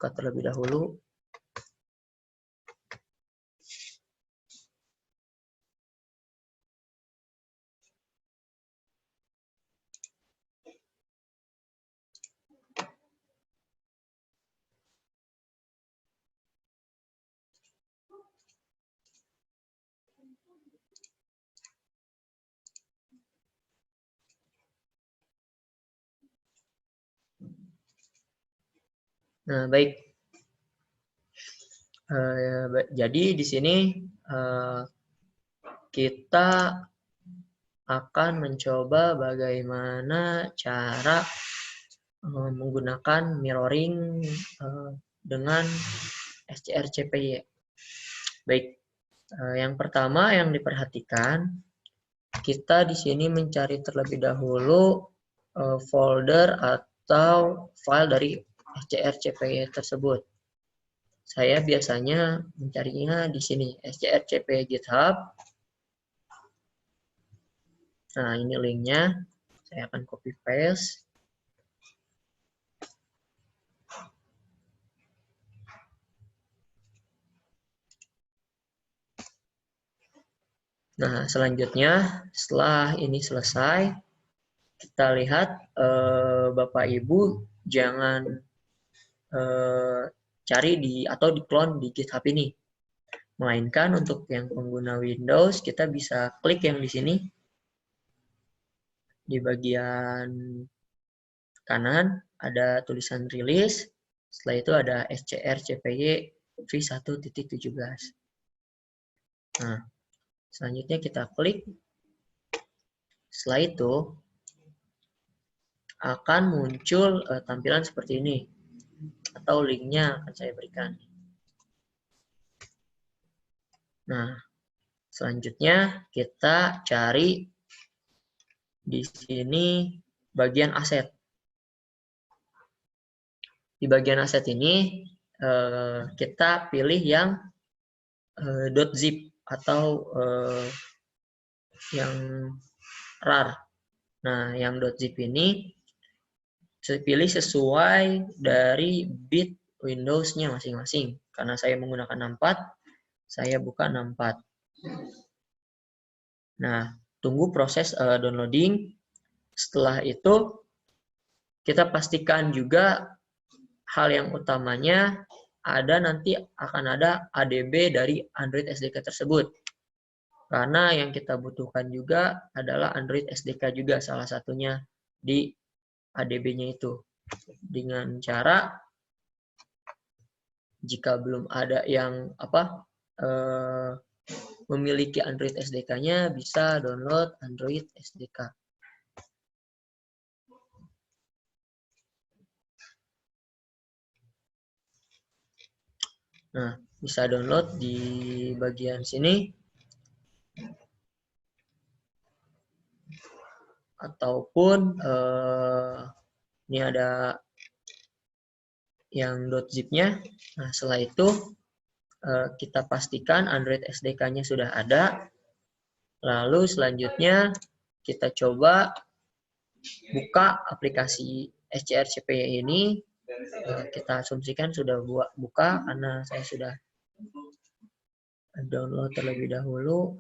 buka terlebih dahulu. Nah, baik. Jadi di sini kita akan mencoba bagaimana cara menggunakan mirroring dengan SCR-CPY. Baik, yang pertama yang diperhatikan, kita di sini mencari terlebih dahulu folder atau file dari SCR-CPY tersebut. Saya biasanya mencarinya di sini, SCR-CPY GitHub. Nah, ini linknya. Saya akan copy paste. Nah, selanjutnya setelah ini selesai, kita lihat Bapak Ibu jangan cari atau di-clone di GitHub ini. Melainkan untuk yang pengguna Windows, kita bisa klik yang di sini. Di bagian kanan ada tulisan release. Setelah itu ada SCR-CPY v1.17. Nah, selanjutnya kita klik. Setelah itu akan muncul tampilan seperti ini. Atau linknya akan saya berikan. Nah, selanjutnya kita cari di sini bagian aset. Di bagian aset ini kita pilih yang .zip atau yang rar. Nah, yang .zip ini pilih sesuai dari bit Windows-nya masing-masing. Karena saya menggunakan 64, saya buka 64. Nah, tunggu proses downloading. Setelah itu, kita pastikan juga hal yang utamanya nanti akan ada ADB dari Android SDK tersebut. Karena yang kita butuhkan juga adalah Android SDK juga salah satunya di ADB-nya itu. Dengan cara jika belum ada yang memiliki Android SDK-nya, bisa download Android SDK. Nah, bisa download di bagian sini. Ataupun ini ada yang .zip-nya. Nah, setelah itu kita pastikan Android SDK-nya sudah ada. Lalu selanjutnya kita coba buka aplikasi SCR-CPY ini. Kita asumsikan sudah buka karena saya sudah download terlebih dahulu.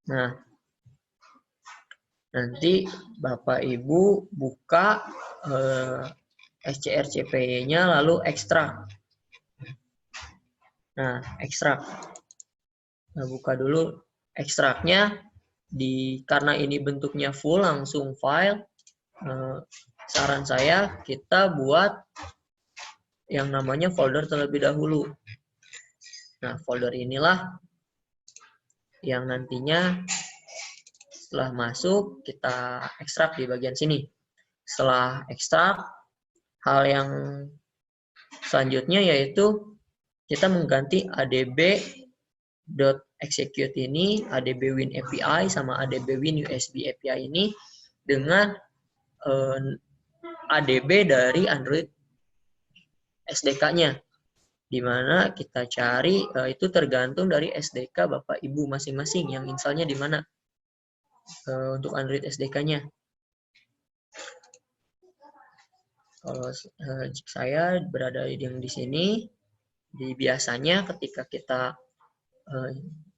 Nah, nanti Bapak Ibu buka SCR-CPY-nya lalu ekstrak. Nah, ekstrak. Nah, buka dulu ekstraknya. Karena ini bentuknya full langsung file, saran saya kita buat yang namanya folder terlebih dahulu. Nah, folder inilah yang nantinya setelah masuk kita ekstrak di bagian sini. Setelah ekstrak, hal yang selanjutnya yaitu kita mengganti adb.execute ini, adb-win API sama adb-win USB API ini dengan ADB dari Android SDK-nya. Di mana kita cari itu tergantung dari SDK Bapak Ibu masing-masing yang installnya di mana untuk Android SDK-nya. Kalau saya berada yang di sini, biasanya ketika kita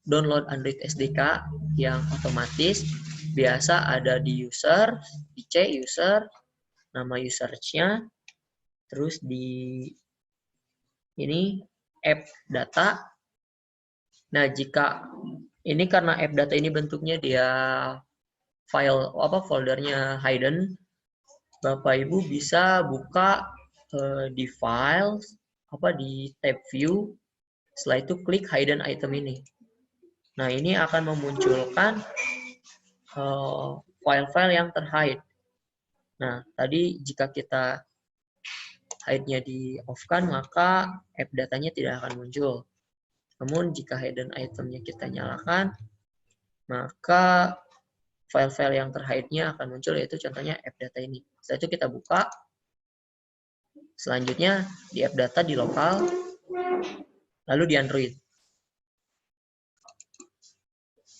download Android SDK yang otomatis, biasa ada di user, di C user, nama usernya, terus di ini app data. Nah, jika ini karena app data ini bentuknya dia file foldernya hidden, Bapak Ibu bisa buka di file di tab view, setelah itu klik hidden item ini. Nah, ini akan memunculkan file-file yang terhide. Nah, tadi jika kita hide-nya di off-kan, maka app datanya tidak akan muncul. Namun jika hidden itemnya kita nyalakan, maka file-file yang terhide-nya akan muncul, yaitu contohnya app data ini. Setelah itu kita buka. Selanjutnya di app data di lokal, lalu di Android.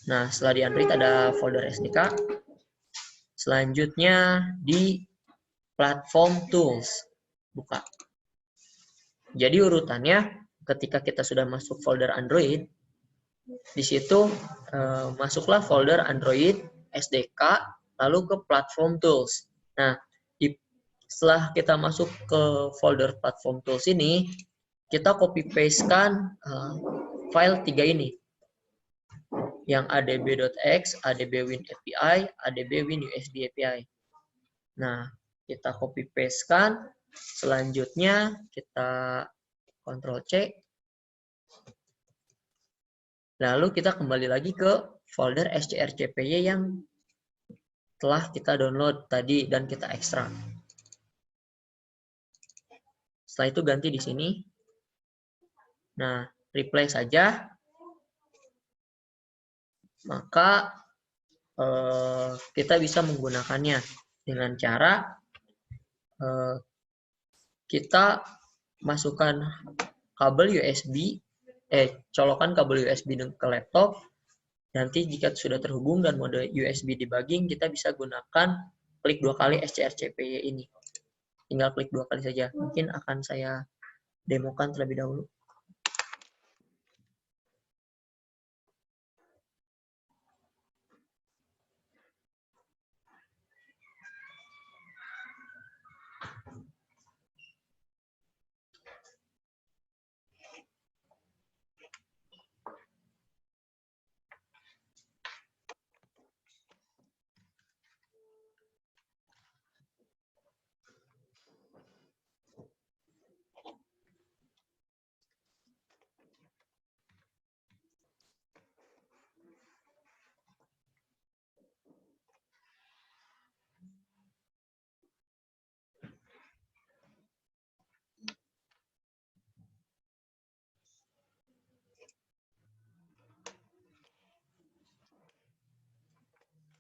Nah, setelah di Android ada folder SDK. Selanjutnya di platform tools. Buka. Jadi urutannya ketika kita sudah masuk folder Android, di situ masuklah folder Android SDK, lalu ke platform tools. Nah, setelah kita masuk ke folder platform tools ini, kita copy paste-kan file 3 ini. Yang adb.x, adb.win API, adb.win USB API. Nah, kita copy paste-kan. Selanjutnya kita Ctrl C. Lalu kita kembali lagi ke folder strcpy yang telah kita download tadi dan kita ekstrak. Setelah itu ganti di sini. Nah, replay saja. Maka kita bisa menggunakannya dengan cara kita masukkan kabel USB, colokan kabel USB ke laptop. Nanti jika sudah terhubung dan mode USB debugging, kita bisa gunakan klik 2 kali strcpy ini. Tinggal klik 2 kali saja. Mungkin akan saya demokan terlebih dahulu.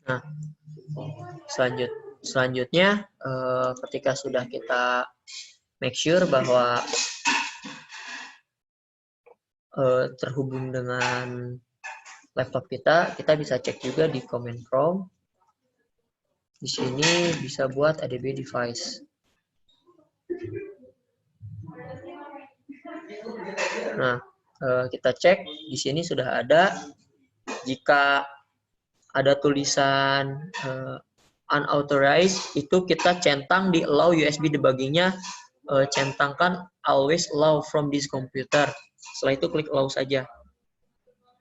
Nah, selanjutnya ketika sudah kita make sure bahwa terhubung dengan laptop kita bisa cek juga di command prompt. Di sini bisa buat adb device. Nah, kita cek di sini sudah ada. Jika ada tulisan unauthorized, itu kita centang di allow USB debuggingnya, centangkan always allow from this computer. Setelah itu klik allow saja.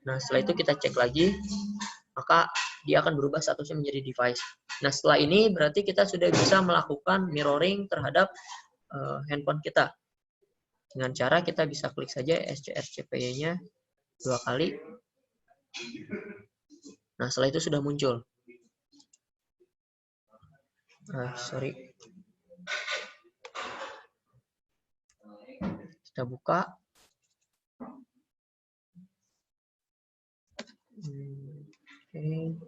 Nah, setelah itu kita cek lagi, maka dia akan berubah statusnya menjadi device. Nah, setelah ini berarti kita sudah bisa melakukan mirroring terhadap handphone kita. Dengan cara kita bisa klik saja strcpy-nya 2 kali. Nah, setelah itu sudah muncul. Sorry. Kita buka. Oke.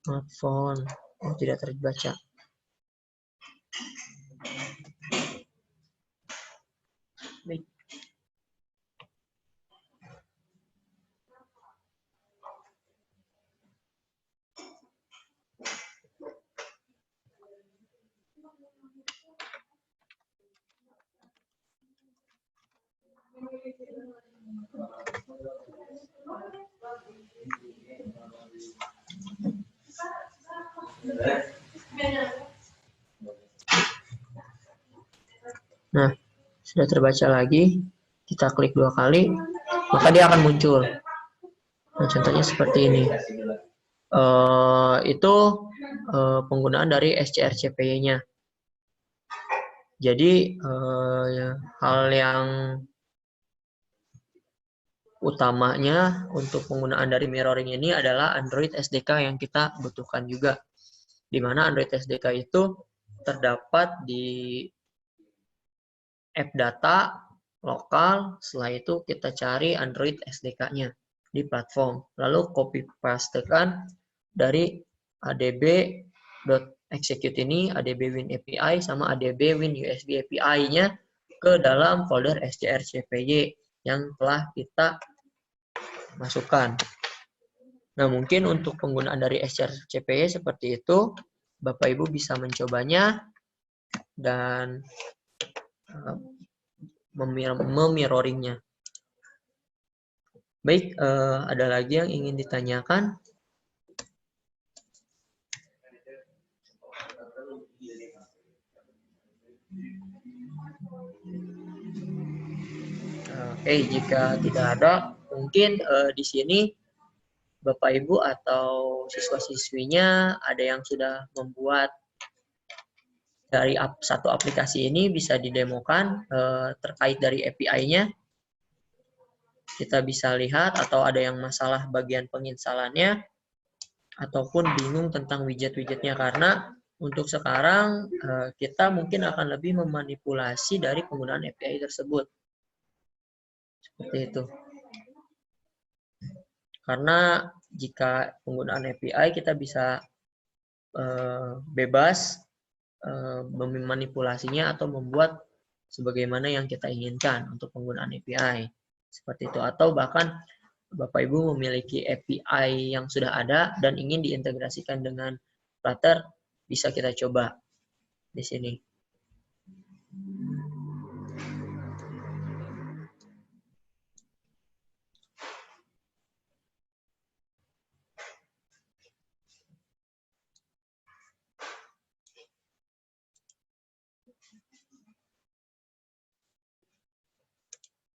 Smartphone. Oh, tidak terbaca. Baik. Nah, sudah terbaca lagi, kita klik 2 kali, maka dia akan muncul. Nah, contohnya seperti ini. Itu penggunaan dari SCRCPY-nya. Jadi, hal yang utamanya untuk penggunaan dari mirroring ini adalah Android SDK yang kita butuhkan juga. Di mana Android SDK itu terdapat di app data lokal, setelah itu kita cari Android SDK-nya di platform. Lalu copy pastekan dari adb.execute ini, adb win API sama adb win USB API-nya ke dalam folder SCRCPY yang telah kita masukkan. Nah, mungkin untuk penggunaan dari SCRCPY seperti itu, Bapak Ibu bisa mencobanya dan memirroringnya. Baik, ada lagi yang ingin ditanyakan? Oke, jika tidak ada, mungkin di sini Bapak Ibu atau siswa-siswinya ada yang sudah membuat dari satu aplikasi ini bisa didemokan terkait dari API-nya. Kita bisa lihat atau ada yang masalah bagian penginstalannya ataupun bingung tentang widget-widgetnya karena untuk sekarang kita mungkin akan lebih memanipulasi dari penggunaan API tersebut. Seperti itu. Karena jika penggunaan API kita bisa bebas memanipulasinya atau membuat sebagaimana yang kita inginkan untuk penggunaan API. Seperti itu. Atau bahkan Bapak Ibu memiliki API yang sudah ada dan ingin diintegrasikan dengan Flutter, bisa kita coba di sini.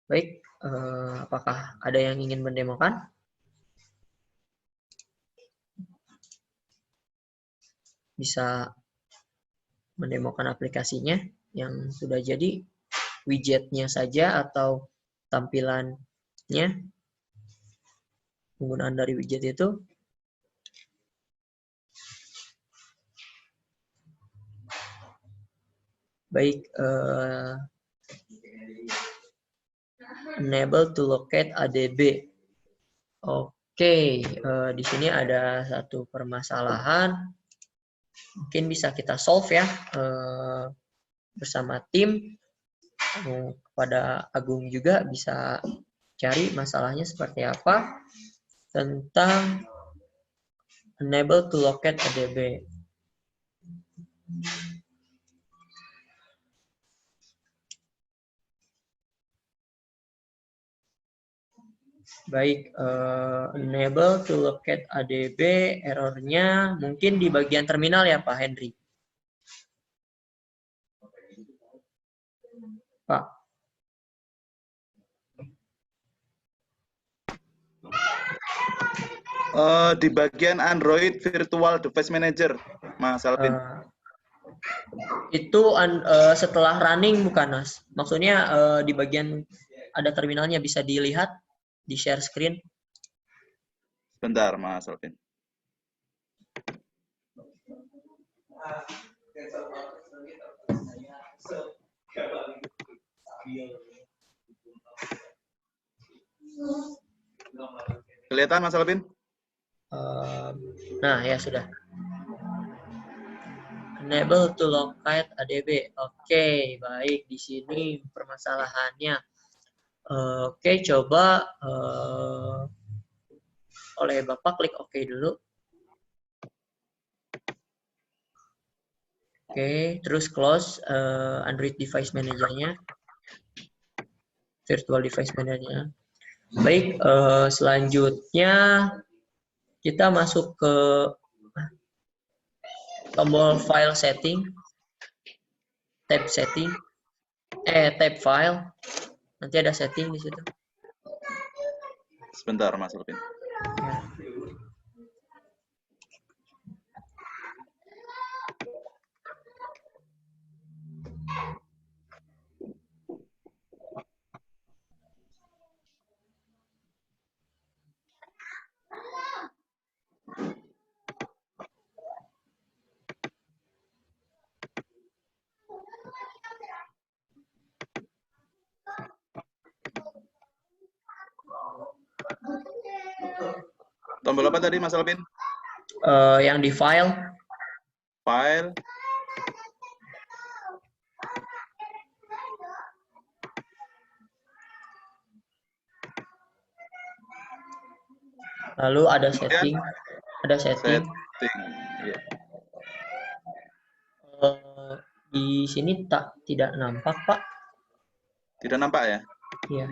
Baik, apakah ada yang ingin mendemokan? Bisa mendemokan aplikasinya yang sudah jadi, widgetnya saja atau tampilannya, penggunaan dari widget itu. Baik, enable to locate ADB. Oke, di sini ada satu permasalahan. Mungkin bisa kita solve ya bersama tim. Kepada Agung juga bisa cari masalahnya seperti apa tentang enable to locate ADB. Baik, enable to locate ADB, errornya mungkin di bagian terminal ya Pak Henry. Pak. Di bagian Android Virtual Device Manager, Mas Alvin. Itu setelah running bukan, Mas? Maksudnya di bagian ada terminalnya bisa dilihat di share screen. Bentar, Mas Alvin. Kelihatan, Mas Alvin? Nah, ya sudah. Enable to locate ADB. Oke, baik. Di sini permasalahannya. Oke, coba oleh Bapak klik OK dulu. Oke, terus close Android Device Manager-nya. Virtual Device Manager. Baik, selanjutnya kita masuk ke tombol file setting, tab setting, tab file. Nanti ada setting di situ. Sebentar, Mas Alvin. Ya. Tombol apa tadi, Mas Alvin? Yang di file, File. lalu ada setting, Setting. Ya. Di sini tidak nampak, Pak. Tidak nampak ya? Iya.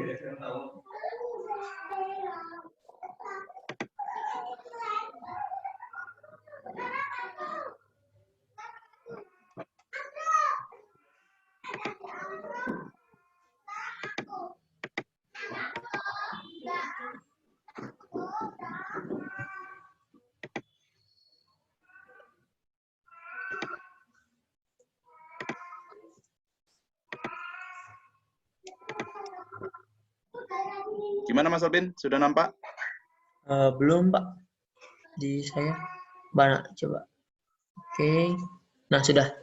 Gimana, Mas Alvin? Sudah nampak? Belum, Pak. Di saya. Mana? Coba. Oke. Nah, sudah.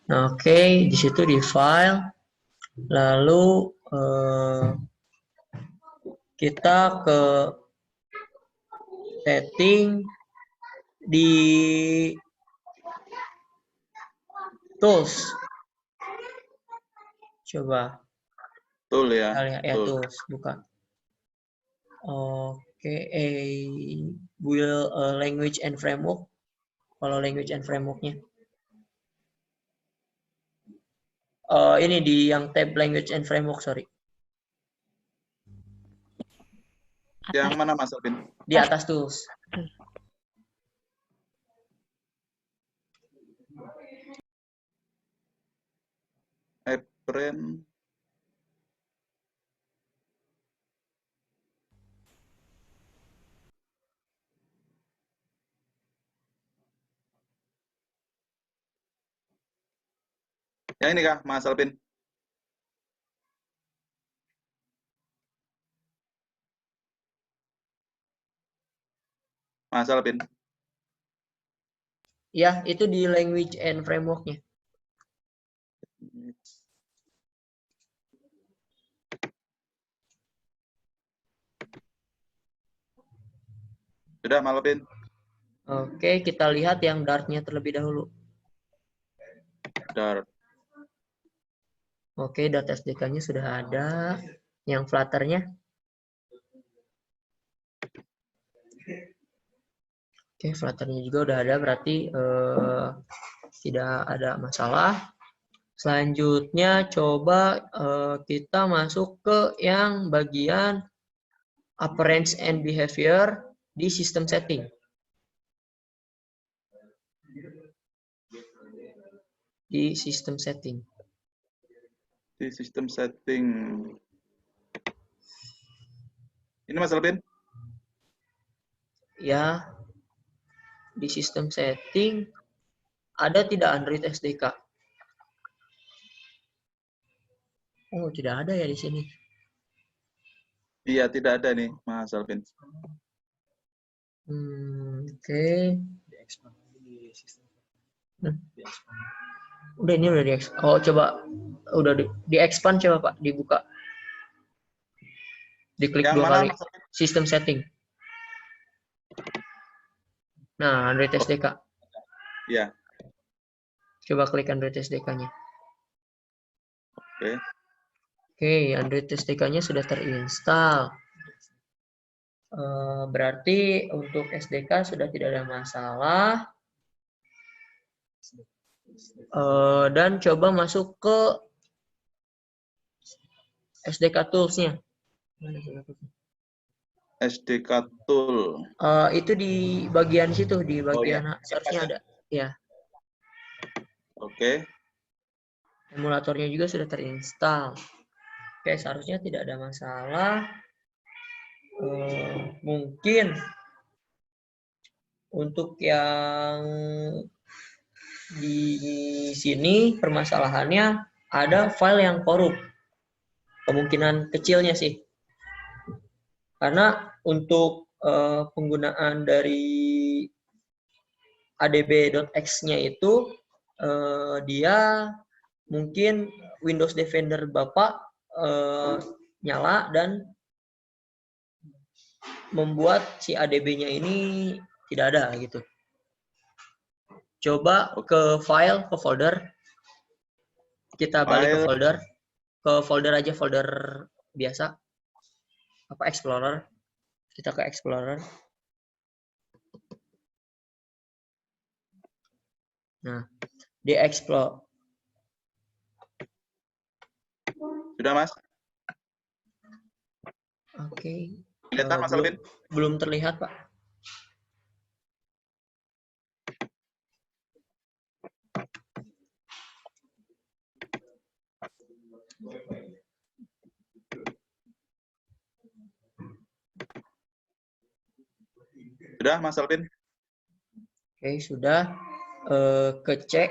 Nah, oke. Di situ di file. Lalu kita ke setting di tools. Coba. Tool ya. Ya, tools. Bukan. Oke. Build language and framework. Kalau language and framework-nya. Ini di yang tab language and framework, sorry. Yang mana, Mas Alvin? Di atas tools. Apprend. Yang ini kah, Mas Alvin? Mas Alvin. Ya, itu di language and framework-nya. Sudah, Mas Alvin? Oke, kita lihat yang Dart-nya terlebih dahulu. Dart. Oke, Dart SDK-nya sudah ada. Yang Flutter-nya. Oke, Flutter-nya juga udah ada, berarti tidak ada masalah. Selanjutnya, coba kita masuk ke yang bagian Appearance and Behavior di System Setting. Di System Setting. Di System Setting. Ini Mas Alvin? Ya, di System Setting ada tidak Android SDK? Oh, tidak ada ya di sini. Iya, tidak ada nih, Mas Alvin. Oke. Udah, ini udah di-expand. Oh, coba udah di-expand, coba Pak, dibuka. Diklik Yang 2 mana, kali. Mas Alvin? System Setting. Nah, Android SDK. Iya. Coba klik Android SDK-nya. Oke. Oke, Android SDK-nya sudah terinstall. Berarti untuk SDK sudah tidak ada masalah. Dan coba masuk ke SDK Tools-nya. SDK Tool. Itu di bagian situ, di Oh ya, bagian search-nya ada. Ya, oke. emulatornya juga sudah terinstall. Oke, seharusnya tidak ada masalah. Mungkin untuk yang di sini permasalahannya ada file yang korup. Kemungkinan kecilnya sih. Karena untuk penggunaan dari adb.x-nya itu dia mungkin Windows Defender Bapak nyala dan membuat si ADB-nya ini tidak ada gitu. Coba ke file, ke folder. Kita balik ke folder. Ke folder aja, folder biasa. Apa Explorer. Kita ke Explorer. Nah, di Explore. Sudah, Mas? Oke. Kelihatan, Mas Alvin? Belum terlihat, Pak. Sudah, Mas Alvin? Oke, sudah. Kecek.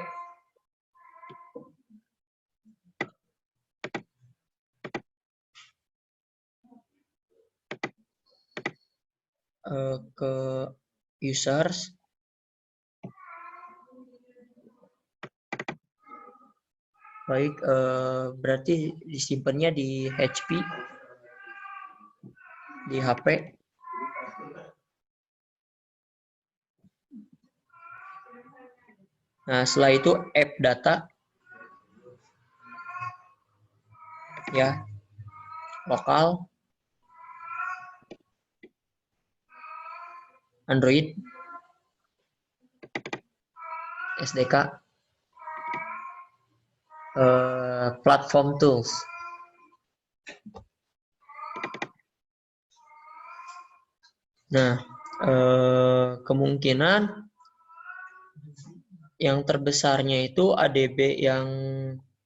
Ke users. Baik, berarti disimpannya di HP, di HP. Nah, setelah itu app data, ya, lokal, Android, SDK, platform tools. Nah, kemungkinan yang terbesarnya itu ADB yang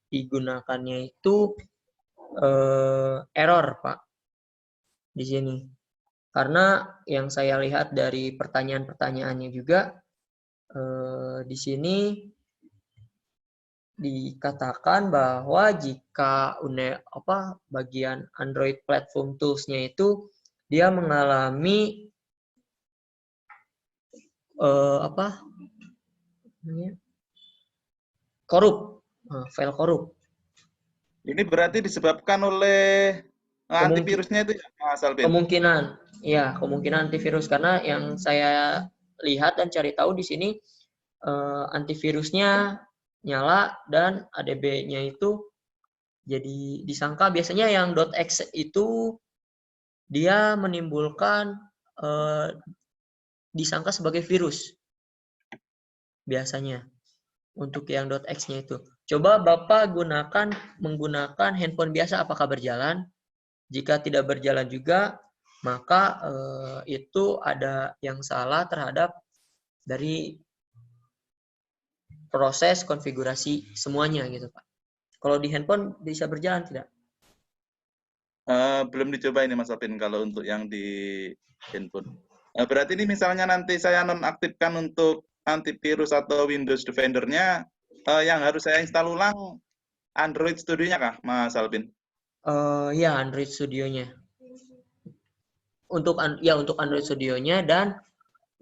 digunakannya itu error, Pak, di sini. Karena yang saya lihat dari pertanyaan-pertanyaannya juga di sini dikatakan bahwa jika bagian Android Platform Tools-nya itu dia mengalami korup, file korup. Ini berarti disebabkan oleh antivirusnya itu ya, Mas Alvin? Kemungkinan antivirus, karena yang saya lihat dan cari tahu di sini antivirusnya nyala dan ADB-nya itu jadi disangka biasanya yang .exe itu dia menimbulkan disangka sebagai virus biasanya untuk yang .exe-nya itu. Coba Bapak menggunakan handphone biasa, apakah berjalan? Jika tidak berjalan juga, maka itu ada yang salah terhadap dari proses konfigurasi semuanya gitu, Pak. Kalau di handphone bisa berjalan tidak? Belum dicoba ini Mas Alvin kalau untuk yang di handphone. Berarti ini misalnya nanti saya nonaktifkan untuk antivirus atau Windows Defender-nya, yang harus saya install ulang Android Studio-nya kah, Mas Alvin? Ya, Android Studio-nya. Untuk Android Studio-nya, dan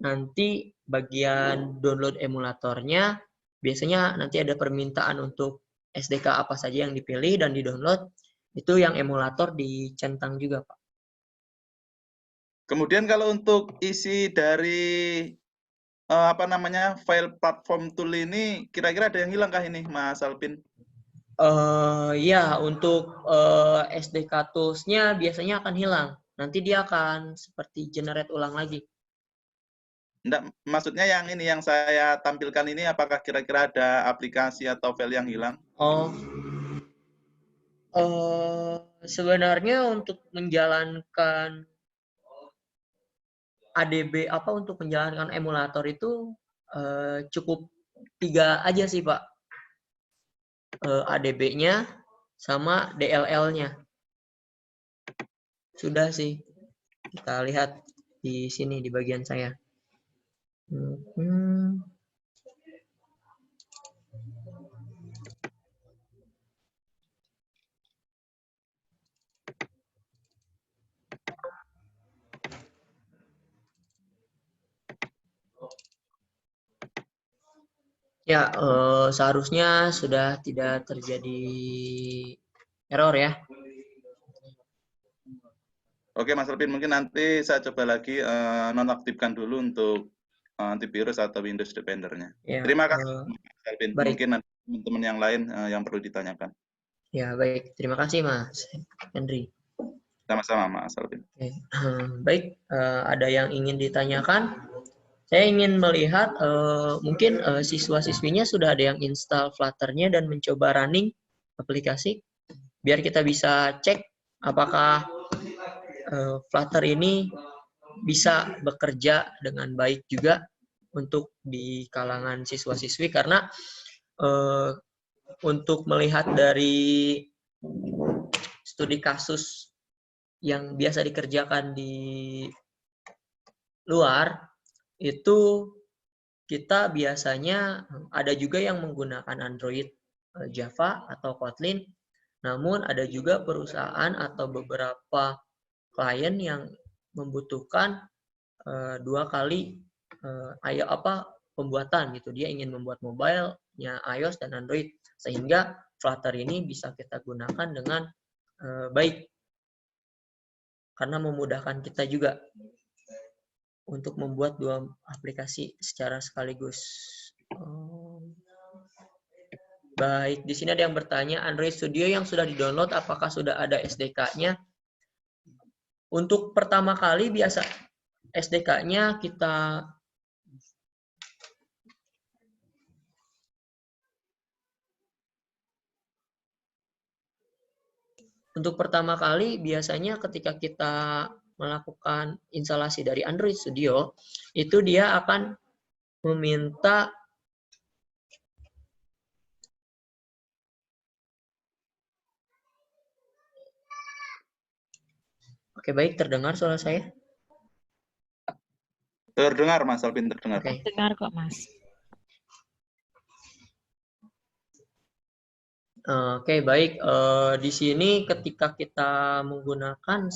nanti bagian download emulatornya biasanya nanti ada permintaan untuk SDK apa saja yang dipilih dan di-download. Itu yang emulator dicentang juga, Pak. Kemudian kalau untuk isi dari file platform tool ini, kira-kira ada yang hilang kah ini, Mas Alvin? Ya, untuk SDK tools-nya biasanya akan hilang. Nanti dia akan seperti generate ulang lagi. Enggak, maksudnya yang ini yang saya tampilkan ini, apakah kira-kira ada aplikasi atau file yang hilang? Sebenarnya untuk menjalankan ADB untuk menjalankan emulator itu cukup 3 aja sih Pak. ADB-nya sama DLL-nya. Sudah sih. Kita lihat di sini di bagian saya. Ya, seharusnya sudah tidak terjadi error ya. Oke Mas Alvin, mungkin nanti saya coba lagi nonaktifkan dulu untuk antivirus atau Windows Defender-nya. Ya, Terima kasih Mas Alvin. baik. Mungkin nanti teman-teman yang lain yang perlu ditanyakan. Ya, baik. Terima kasih Mas Henry. Sama-sama Mas Alvin. Oke. Baik, ada yang ingin ditanyakan? Saya ingin melihat mungkin siswa-siswinya sudah ada yang install Flutter-nya dan mencoba running aplikasi, biar kita bisa cek apakah Flutter ini bisa bekerja dengan baik juga untuk di kalangan siswa-siswi, karena untuk melihat dari studi kasus yang biasa dikerjakan di luar, itu kita biasanya ada juga yang menggunakan Android, Java, atau Kotlin, namun ada juga perusahaan atau beberapa klien yang membutuhkan 2 kali pembuatan gitu. Dia ingin membuat mobile-nya iOS dan Android, sehingga Flutter ini bisa kita gunakan dengan baik, karena memudahkan kita juga untuk membuat 2 aplikasi secara sekaligus. Baik, di sini ada yang bertanya, Android Studio yang sudah di-download apakah sudah ada SDK-nya? Untuk pertama kali biasa SDK-nya kita biasanya ketika kita melakukan instalasi dari Android Studio, itu dia akan meminta Oke, baik, terdengar suara saya? Terdengar Mas Alvin, terdengar. Oke. Terdengar kok Mas. Oke, baik. Di sini ketika kita menggunakan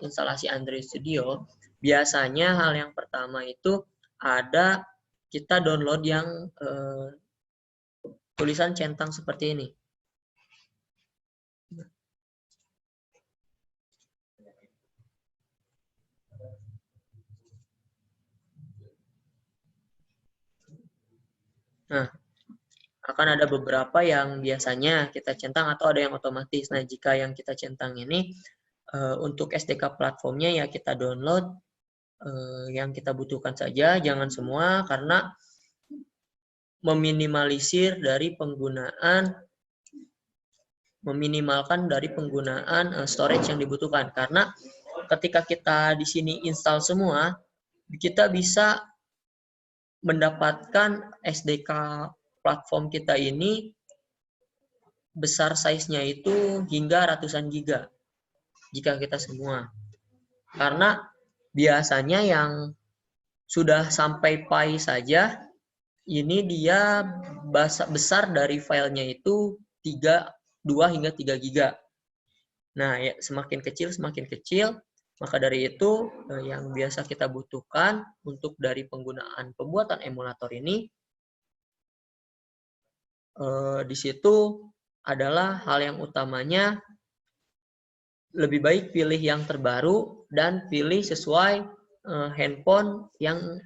instalasi Android Studio, biasanya hal yang pertama itu ada kita download yang tulisan centang seperti ini. Nah, akan ada beberapa yang biasanya kita centang atau ada yang otomatis. Nah, jika yang kita centang ini untuk SDK platformnya ya kita download yang kita butuhkan saja, jangan semua, karena meminimalkan dari penggunaan storage yang dibutuhkan. Karena ketika kita di sini install semua, kita bisa mendapatkan SDK platform kita ini besar size-nya itu hingga ratusan giga jika kita semua. Karena biasanya yang sudah sampai Pi saja ini dia besar dari filenya itu 2 hingga 3 giga. Nah, ya, semakin kecil, maka dari itu yang biasa kita butuhkan untuk dari penggunaan pembuatan emulator ini di situ adalah hal yang utamanya lebih baik pilih yang terbaru dan pilih sesuai handphone yang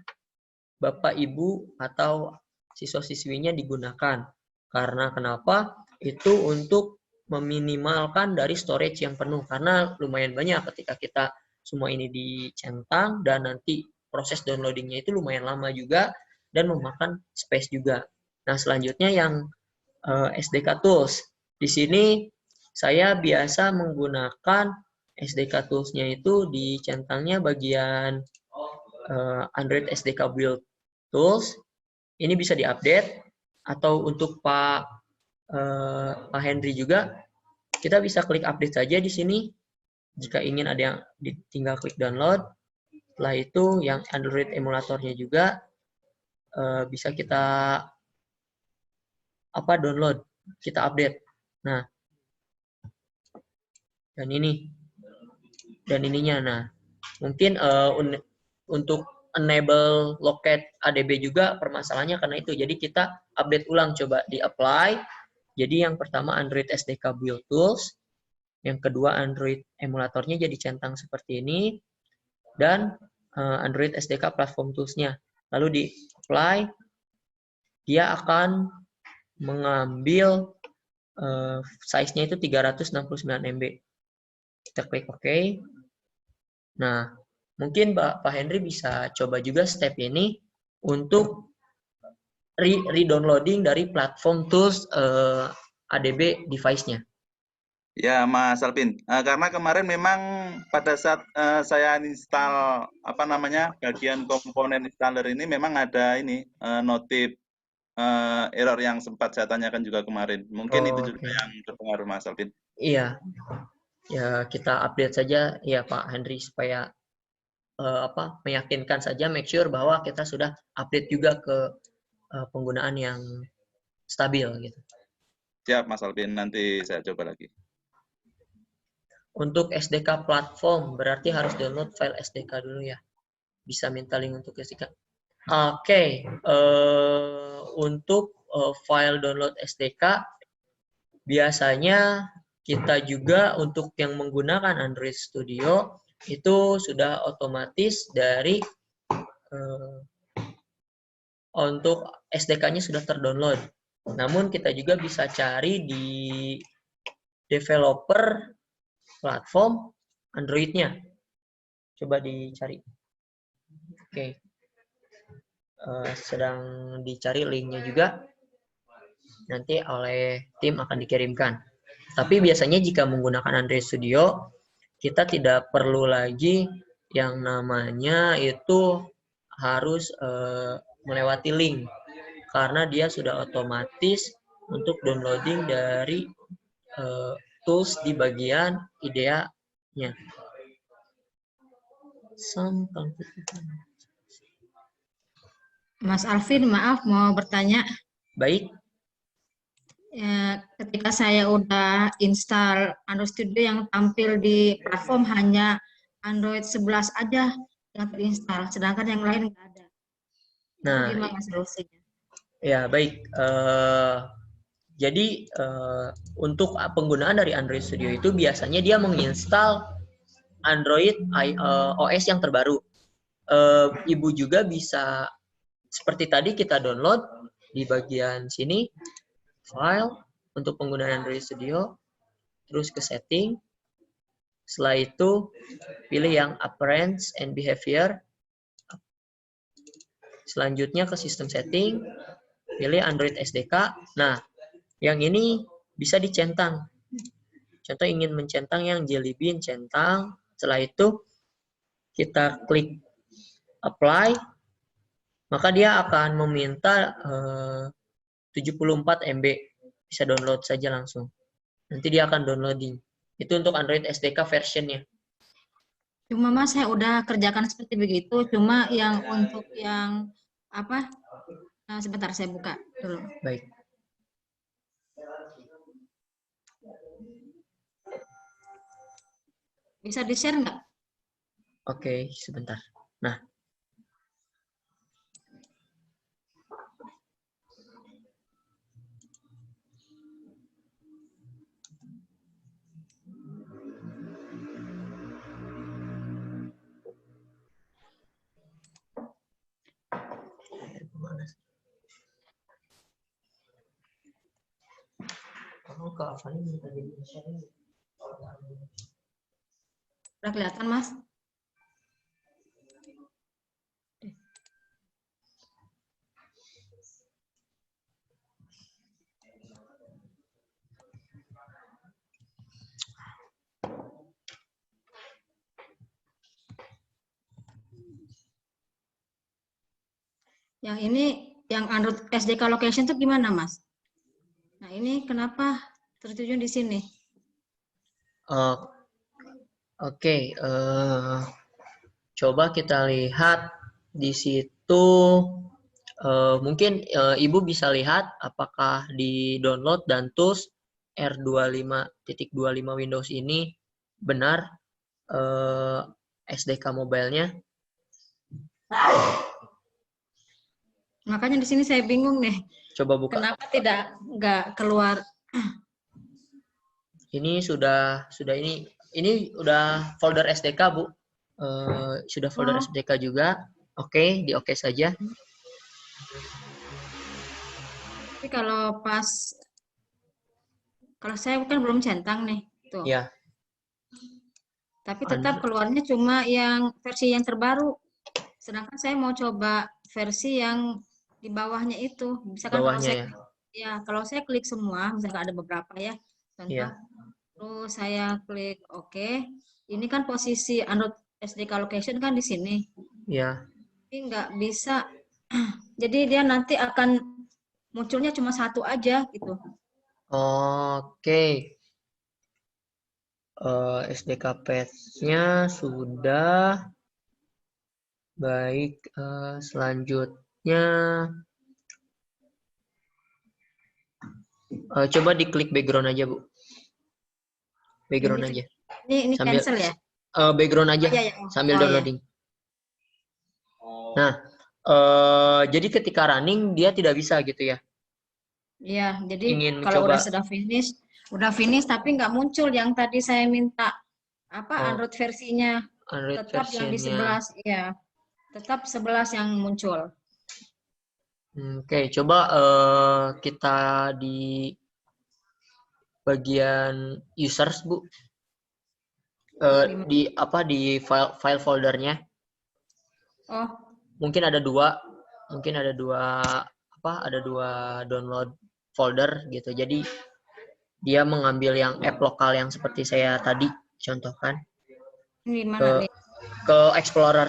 Bapak Ibu atau siswa-siswinya digunakan. Karena kenapa? Itu untuk meminimalkan dari storage yang penuh, karena lumayan banyak ketika kita semua ini dicentang dan nanti proses downloadingnya itu lumayan lama juga dan memakan space juga. Nah, selanjutnya yang SDK tools. Di sini Saya biasa menggunakan SDK Tools-nya itu di centangnya bagian Android SDK Build Tools. Ini bisa diupdate, atau untuk Pak Henry juga, kita bisa klik update saja di sini. Jika ingin ada yang tinggal klik download. Setelah itu yang Android emulatornya juga bisa kita download, kita update. Nah, dan ininya. Nah, mungkin untuk enable locket ADB juga permasalahannya karena itu. Jadi kita update ulang, coba di apply. Jadi yang pertama Android SDK Build Tools, yang kedua Android emulatornya jadi centang seperti ini, dan Android SDK Platform Tools-nya. Lalu di apply, dia akan mengambil size-nya itu 369 MB. Kita klik OK. Nah, mungkin Pak Henry bisa coba juga step ini untuk re-downloading dari platform tools ADB device-nya. Ya, Mas Alvin. Karena kemarin memang pada saat saya install bagian komponen installer ini memang ada ini notif error yang sempat saya tanyakan juga kemarin. Mungkin itu juga yang berpengaruh, Mas Alvin. Iya, ya kita update saja ya Pak Henry supaya meyakinkan saja, make sure bahwa kita sudah update juga ke penggunaan yang stabil gitu. Siap, Mas Alvin. Nanti saya coba lagi. Untuk SDK platform berarti harus download file SDK dulu ya. Bisa minta link untuk SDK. Oke, untuk file download SDK biasanya kita juga untuk yang menggunakan Android Studio itu sudah otomatis dari untuk SDK-nya sudah terdownload. Namun kita juga bisa cari di developer platform Android-nya. Coba dicari. Oke. Sedang dicari linknya juga. Nanti oleh tim akan dikirimkan. Tapi biasanya jika menggunakan Android Studio, kita tidak perlu lagi yang namanya itu harus melewati link. Karena dia sudah otomatis untuk downloading dari tools di bagian IDEA-nya. Mas Alvin, maaf mau bertanya. Baik. Ya, ketika saya udah install Android Studio yang tampil di platform hanya Android 11 aja yang terinstall, sedangkan yang lain nggak ada. Nah, itu gimana solusinya? Ya, baik. Jadi untuk penggunaan dari Android Studio itu biasanya dia menginstal Android OS yang terbaru. Ibu juga bisa seperti tadi kita download di bagian sini file untuk penggunaan Android Studio, terus ke setting. Setelah itu pilih yang appearance and behavior. Selanjutnya ke sistem setting, pilih Android SDK. Nah, yang ini bisa dicentang. Contoh ingin mencentang yang Jelly Bean, centang. Setelah itu kita klik apply, maka dia akan meminta 74 MB. Bisa download saja langsung. Nanti dia akan downloading. Itu untuk Android SDK versionnya. Cuma Mas, saya udah kerjakan seperti begitu. Cuma yang untuk yang apa? Nah, sebentar saya buka dulu. Baik. Bisa di-share nggak? Oke, sebentar. Nah. Udah kelihatan, Mas? Yang ini, yang Android SDK location itu gimana, Mas? Nah, ini kenapa tertuju di sini? Oke, coba kita lihat di situ. Mungkin Ibu bisa lihat apakah di download dan tools R25.25 Windows ini benar SDK mobile-nya. Makanya di sini saya bingung nih. Coba buka. Kenapa nggak keluar? Ini sudah ini udah folder SDK, Bu. Sudah folder SDK juga. Oke, di oke saja. Tapi kalau saya kan belum centang nih, tuh. Ya. Tapi tetap keluarnya cuma yang versi yang terbaru. Sedangkan saya mau coba versi yang di bawahnya itu. Misalkan Bawahnya kalau saya klik semua, misalkan ada beberapa ya, contoh. Ya. Terus saya klik oke. Ini kan posisi Android SDK location kan di sini. Ya. Tapi nggak bisa. Jadi dia nanti akan munculnya cuma satu aja gitu. Oke. SDK Path-nya sudah. Baik, selanjutnya coba diklik background aja, Bu. Background aja. Ini sambil, cancel ya? Background aja, sambil downloading. Nah, jadi ketika running dia tidak bisa gitu ya? Iya, jadi kalau sudah finish tapi nggak muncul yang tadi saya minta Android versinya. Android tetap versinya. Yang di 11, ya. Tetap 11 yang muncul. Oke, coba kita di bagian users, Bu. Di file foldernya. Oh. Mungkin ada dua download folder gitu. Jadi dia mengambil yang app lokal yang seperti saya tadi contohkan. Ini mana nih? Ke Explorer.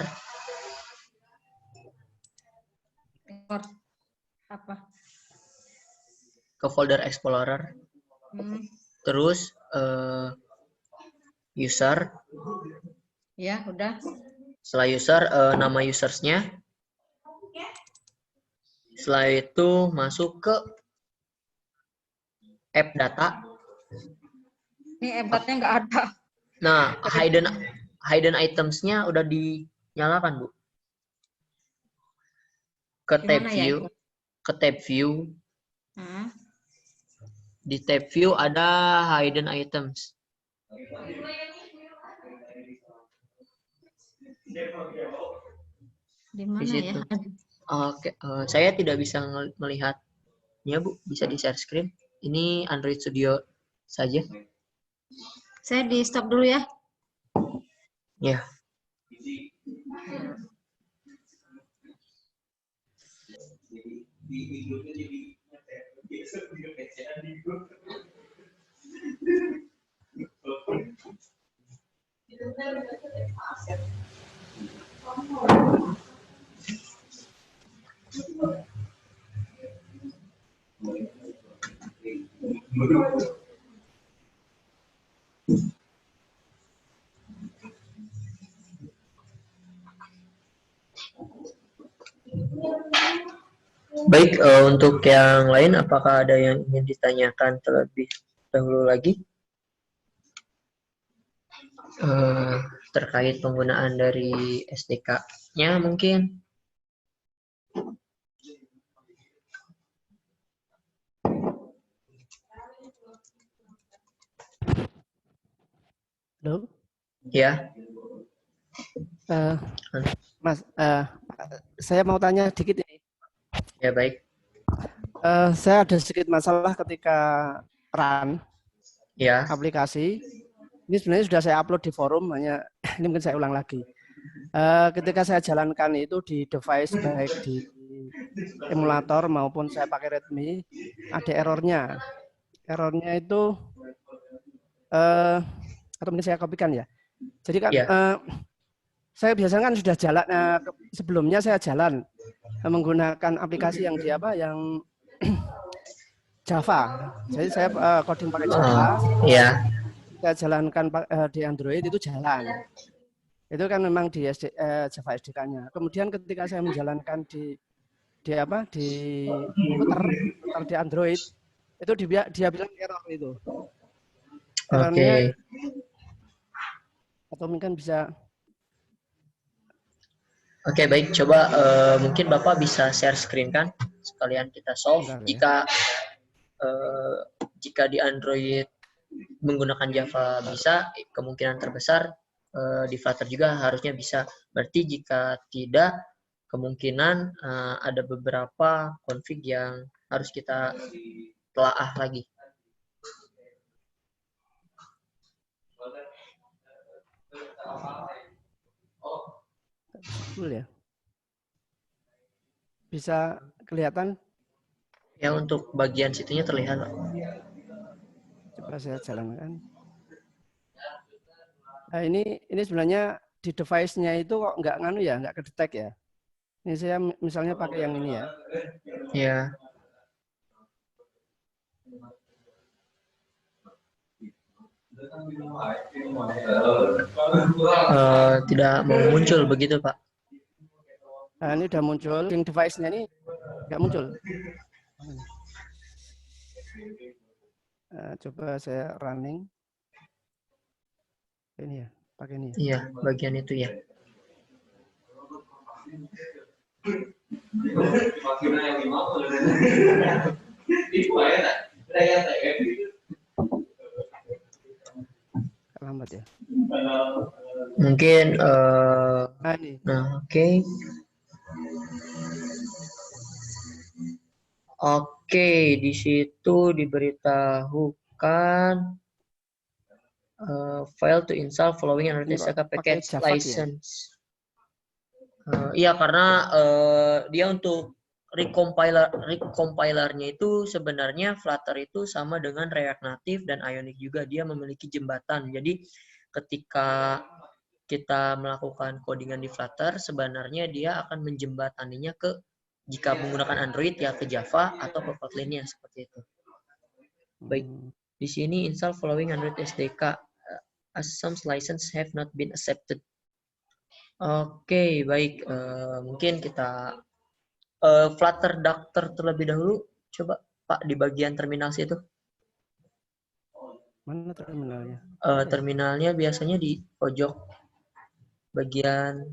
Apa? Ke folder Explorer. Terus user. Ya, udah. Setelah user, nama usersnya. Setelah itu masuk ke app data. Ini app datanya nggak ada. Nah, hidden items-nya udah dinyalakan, Bu. Ke tab view. Ke tab view. Di tab view ada hidden items. Di mana ya? Oke, saya tidak bisa melihatnya, Bu. Bisa di share screen. Ini Android Studio saja. Saya di stop dulu ya. Ya. Baik, untuk yang lain, apakah ada yang ingin ditanyakan terlebih dahulu lagi? Terkait penggunaan dari SDK-nya mungkin? Halo? Ya. Mas, saya mau tanya dikit ini. Ya, baik. Saya ada sedikit masalah ketika run aplikasi. Ini sebenarnya sudah saya upload di forum, hanya ini mungkin saya ulang lagi. Ketika saya jalankan itu di device, baik di emulator maupun saya pakai Redmi, ada errornya. Errornya itu, atau mungkin saya kopikan ya. Jadi kan saya biasanya kan sudah jalan, sebelumnya saya jalan menggunakan aplikasi yang di apa, yang Java. Jadi saya coding pakai Java. Iya. Saya jalankan di Android itu jalan. Itu kan memang di Java SDK-nya. Kemudian ketika saya menjalankan di router di Android, itu dia bilang error itu. Errornya, atau mungkin bisa. Oke, baik. Coba mungkin Bapak bisa share screen kan, sekalian kita solve. Jika di Android menggunakan Java bisa, kemungkinan terbesar di Flutter juga harusnya bisa. Berarti jika tidak, kemungkinan ada beberapa config yang harus kita telaah lagi. Ya. Bisa kelihatan? Ya, untuk bagian situnya terlihat. Coba saya jalankan. Nah, ini sebenarnya di device-nya itu kok nggak kedetek ya. Ini saya misalnya pakai yang ini ya. Ya. Tidak mau muncul begitu, Pak. Nah, ini udah muncul. Yang device-nya ini nggak muncul. Coba saya running. Ini ya, pakai ini ya. Iya, bagian itu ya. Lambat ya. Mungkin ini. Oke. Oke, di situ diberitahukan file to install following Android SDK package license. Iya, karena dia untuk recompilernya itu sebenarnya Flutter itu sama dengan React Native dan Ionic juga, dia memiliki jembatan. Jadi ketika kita melakukan codingan di Flutter, sebenarnya dia akan menjembataninya jika menggunakan Android ya ke Java atau ke Kotlin-nya seperti itu. Baik, di sini install following Android SDK as some license have not been accepted. Oke, baik. Mungkin kita Flutter Doctor terlebih dahulu. Coba Pak di bagian terminal situ. Mana terminalnya? Terminalnya biasanya di pojok bagian.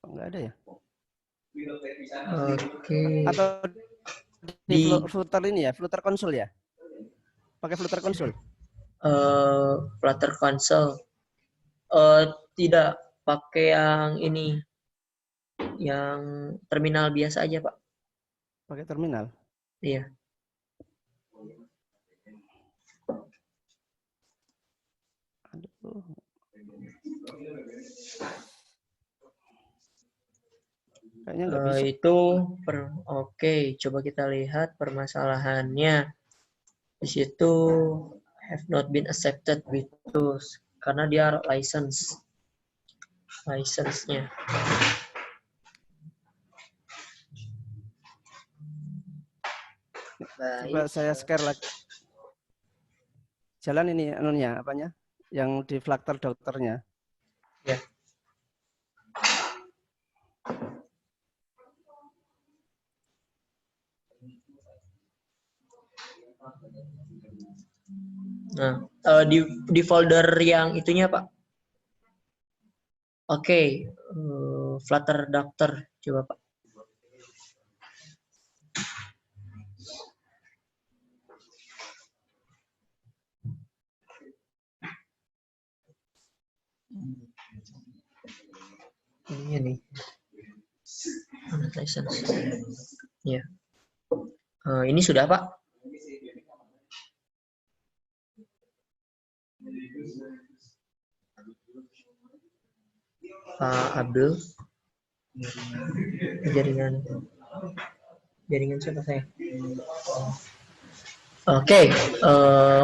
Enggak ada ya? Oke. Atau di Flutter ini ya, Flutter Console ya? Pakai Flutter Console? Flutter Console. Tidak, pakai yang ini. Yang terminal biasa aja, Pak. Pakai terminal? Iya. Aduh. Kayaknya nggak bisa. Oke, coba kita lihat permasalahannya. Di situ have not been accepted with tools karena dia license-nya. Coba saya share lagi. Jalan ini anunya apanya? Yang di Flutter Doctor-nya. Ya. Nah, di folder yang itunya, Pak. Oke, Flutter Doctor, coba Pak. Ini nih, license. Ya, ini sudah Pak. Pak Abdul, jaringan siapa saya? Oke,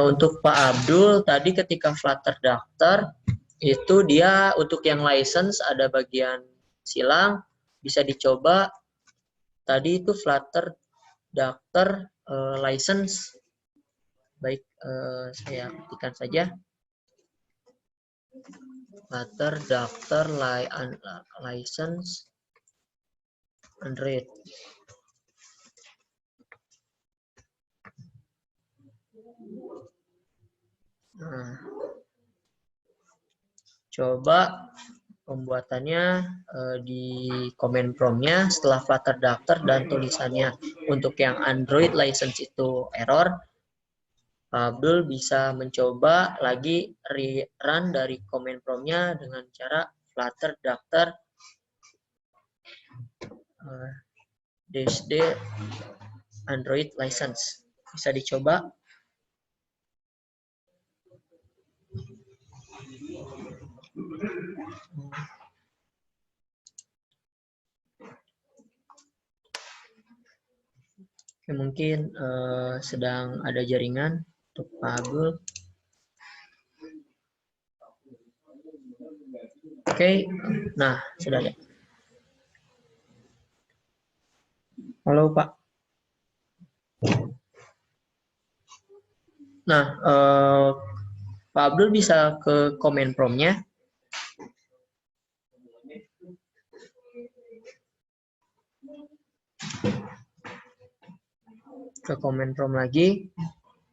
untuk Pak Abdul tadi ketika Flutter daftar itu dia untuk yang license ada bagian silang bisa dicoba. Tadi itu Flutter daftar license. Baik, saya ketikkan saja. Flutter daftar license Android. Nah, coba pembuatannya di comment prompt-nya setelah Flutter daftar dan tulisannya untuk yang Android license itu error, Abdul bisa mencoba lagi rerun dari comment prompt-nya dengan cara Flutter daftar -d Android license. Bisa dicoba. Oke, mungkin sedang ada jaringan untuk Pak Abdul. Oke, nah sudah ada. Halo Pak. Nah, Pak Abdul bisa ke comment prompt-nya. Ke comment prompt lagi,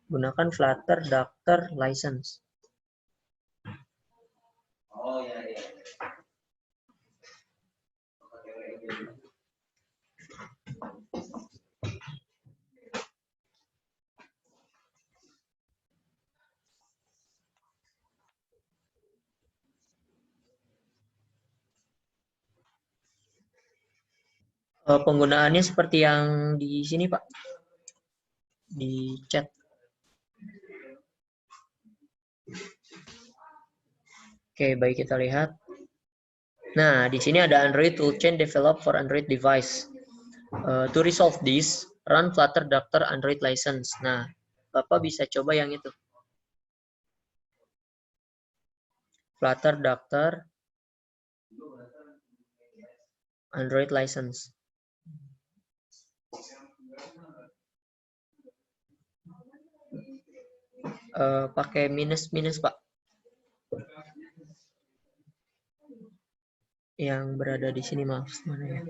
gunakan Flutter daftar license. Oh ya ya. Penggunaannya seperti yang di sini, Pak. Di chat. Oke, baik kita lihat. Nah, di sini ada Android toolchain developed for Android device. To resolve this, run Flutter daftar Android license. Nah, Bapak bisa coba yang itu. Flutter daftar Android license. Pakai minus Pak. Yang berada di sini, maaf, mana ya?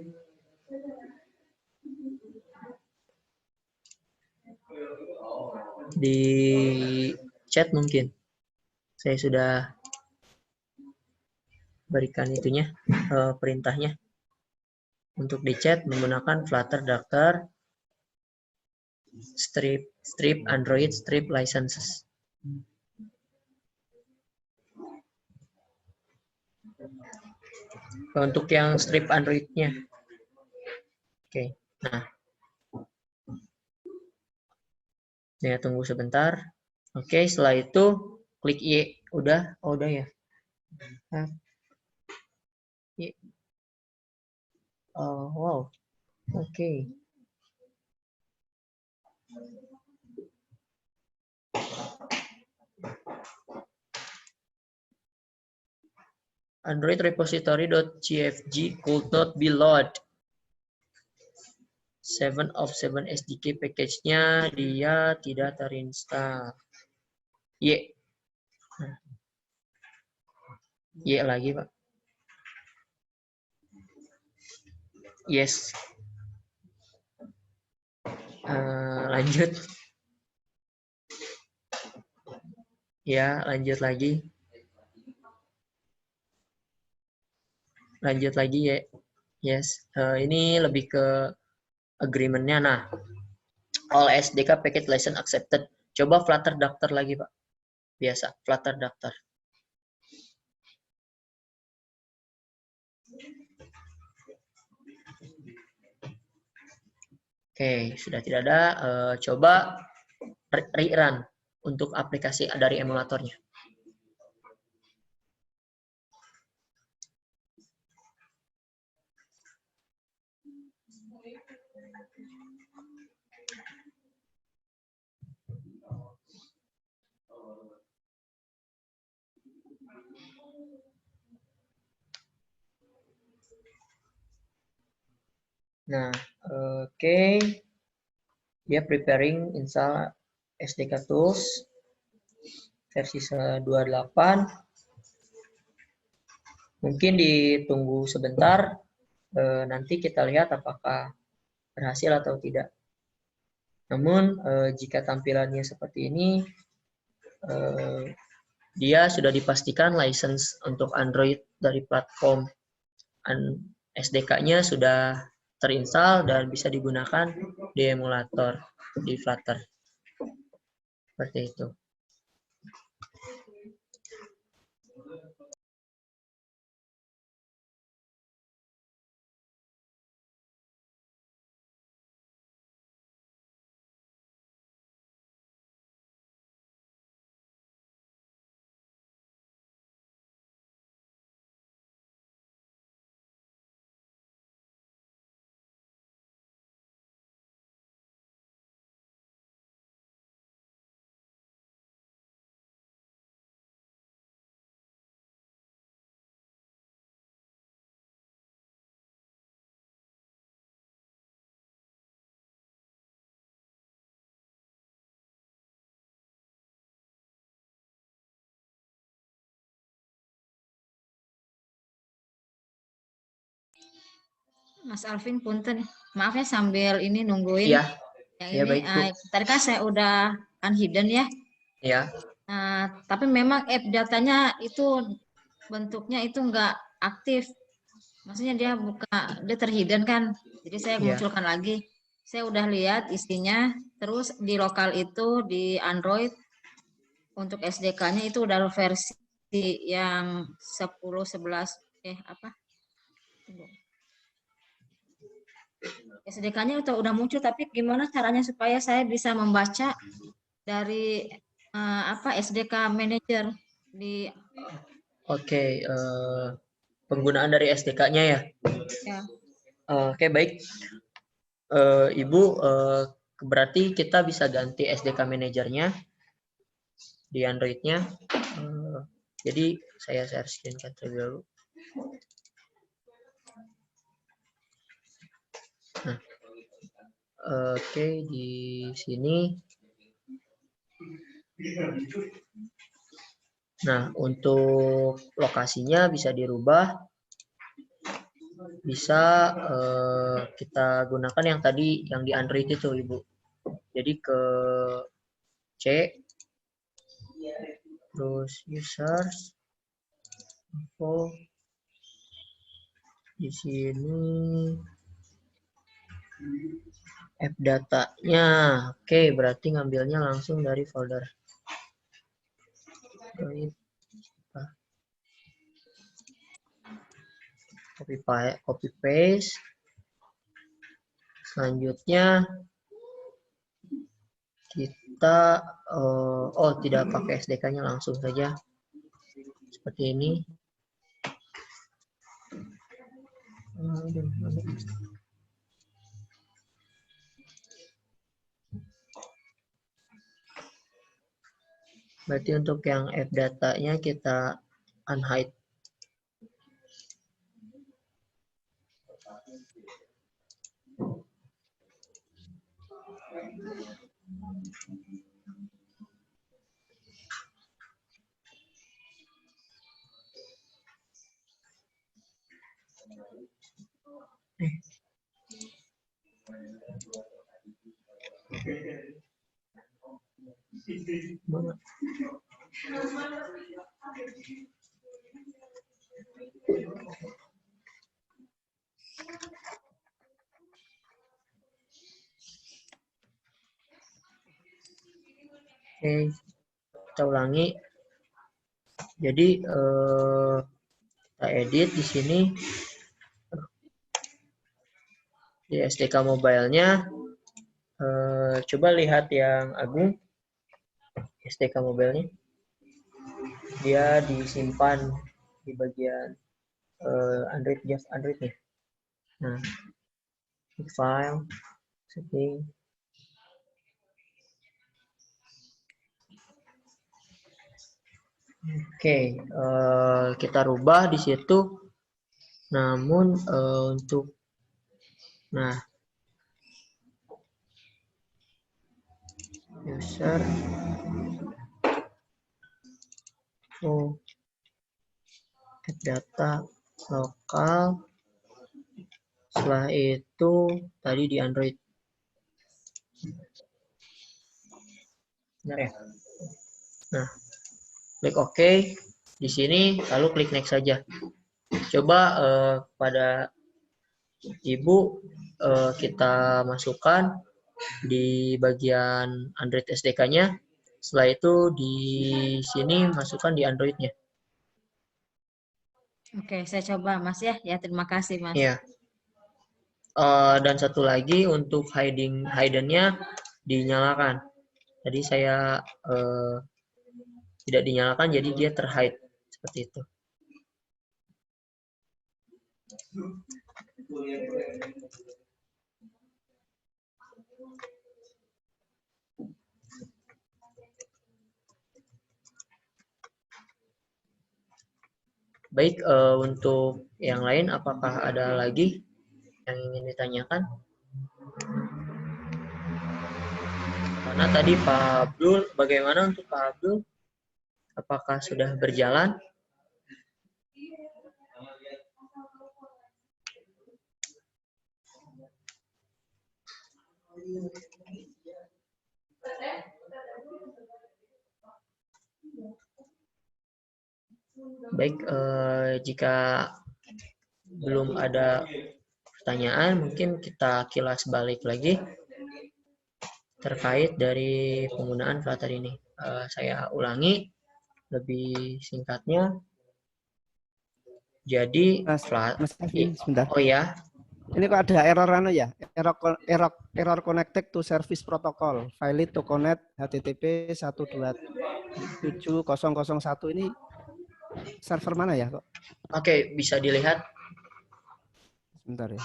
Di chat mungkin. Saya sudah berikan itunya, perintahnya. Untuk di chat menggunakan Flutter daftar strip Android strip licenses. Untuk yang strip Android-nya. Oke, nah. Saya tunggu sebentar. Oke, setelah itu klik Y. Udah? Oh, udah ya. Y. Oh, wow. Oke. Android repository.jfg could not be load. 7 of 7 SDK package-nya dia tidak terinstall. Y. Y lagi, Pak. Yes. Lanjut. Ya, lanjut lagi. Lanjut lagi ya. Yes. Ini lebih ke agreement-nya. Nah, all SDK package license accepted. Coba Flutter daftar lagi, Pak. Biasa, Flutter daftar. Oke, sudah tidak ada. Coba rerun untuk aplikasi dari emulatornya. Nah, oke. Dia preparing install SDK Tools versi 28. Mungkin ditunggu sebentar, nanti kita lihat apakah berhasil atau tidak. Namun, jika tampilannya seperti ini, dia sudah dipastikan license untuk Android dari platform SDK-nya sudah terinstall dan bisa digunakan di emulator di Flutter. Seperti itu. Mas Alvin, punten, maaf ya sambil ini nungguin. Iya. Yang Ya, ini, baik, Bu. tadi kan saya udah unhidden ya. Ya. Tapi memang app datanya itu bentuknya itu enggak aktif. Maksudnya dia dia terhidden kan. Jadi saya munculkan lagi. Saya udah lihat isinya. Terus di lokal itu di Android untuk SDK-nya itu udah versi yang 10, 11 apa? SDK-nya udah muncul, tapi gimana caranya supaya saya bisa membaca dari SDK Manager di. Oke, penggunaan dari SDK-nya ya. Ya. Oke, baik. Ibu, berarti kita bisa ganti SDK Manager-nya di Android-nya. Jadi saya share screen terlebih dahulu. Nah, oke, di sini. Nah, untuk lokasinya bisa dirubah. Bisa kita gunakan yang tadi, yang di Android itu, Ibu. Jadi ke C, terus users, info. Di sini app datanya. Oke, berarti ngambilnya langsung dari folder. Copy paste. Selanjutnya kita tidak pakai SDK-nya, langsung saja seperti ini. Berarti untuk yang app datanya kita unhide. Oke, kita ulangi. Jadi kita edit di sini di SDK mobile-nya. Coba lihat yang Agung, SDK mobile-nya. Dia disimpan di bagian Android, just Android nih. Nah, file, setting. Oke, kita rubah di situ. Namun untuk Nah, user add data lokal. Setelah itu tadi di Android. Benar ya? Nah, klik OK di sini, lalu klik next saja. Coba pada Ibu kita masukkan di bagian Android SDK-nya. Setelah itu di sini masukkan di Android-nya. Oke, saya coba Mas ya. Ya, terima kasih Mas. Iya. Dan satu lagi untuk hidden-nya dinyalakan. Tadi saya tidak dinyalakan, jadi dia terhide seperti itu. Baik, untuk yang lain apakah ada lagi yang ingin ditanyakan? Karena tadi Pak Abdul, bagaimana untuk Pak Abdul? Apakah sudah berjalan? Baik, jika belum ada pertanyaan, mungkin kita kilas balik lagi terkait dari penggunaan Flutter ini. Saya ulangi lebih singkatnya. Jadi, Mas Kevin, sebentar. Oh ya. Ini kok ada error ya? Error connected to service protocol. Valid to connect HTTP 127.0.0.1 ini server mana ya kok? Oke, bisa dilihat. Sebentar ya.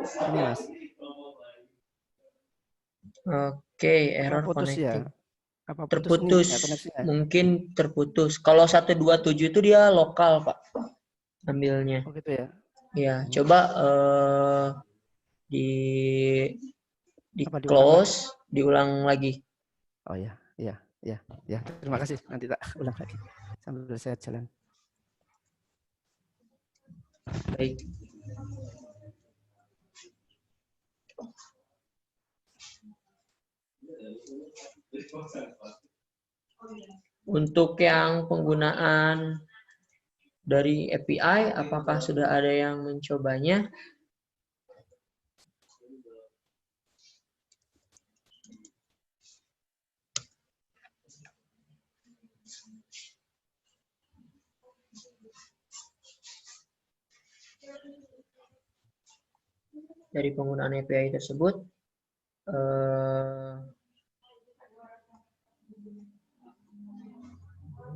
Ini Mas. Oke, error connecting. Ya? Apa terputus, ya, mungkin terputus. Kalau 127 itu dia lokal, Pak, ambilnya. Oh gitu ya? Ya, coba di close, diulang lagi. Oh ya. Terima kasih. Nanti tak ulang lagi sambil saya jalan. Baik. Untuk yang penggunaan dari API, apakah sudah ada yang mencobanya? Dari penggunaan API tersebut,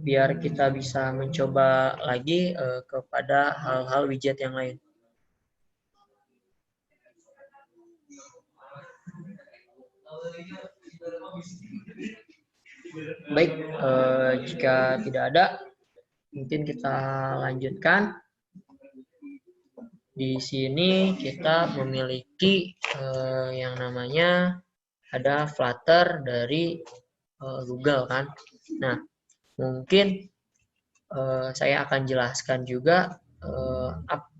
biar kita bisa mencoba lagi kepada hal-hal widget yang lain. Baik, jika tidak ada, mungkin kita lanjutkan. Di sini kita memiliki yang namanya ada Flutter dari Google kan. Nah, mungkin saya akan jelaskan juga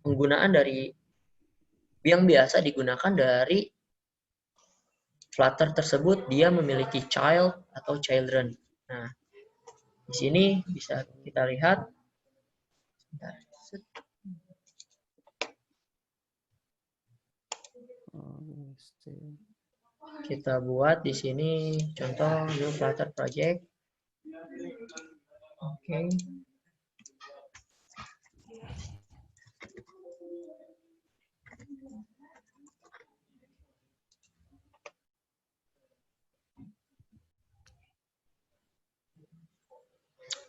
penggunaan dari yang biasa digunakan dari Flutter tersebut. Dia memiliki child atau children. Nah, di sini bisa kita lihat. Kita buat di sini contoh new Flutter project. Oke.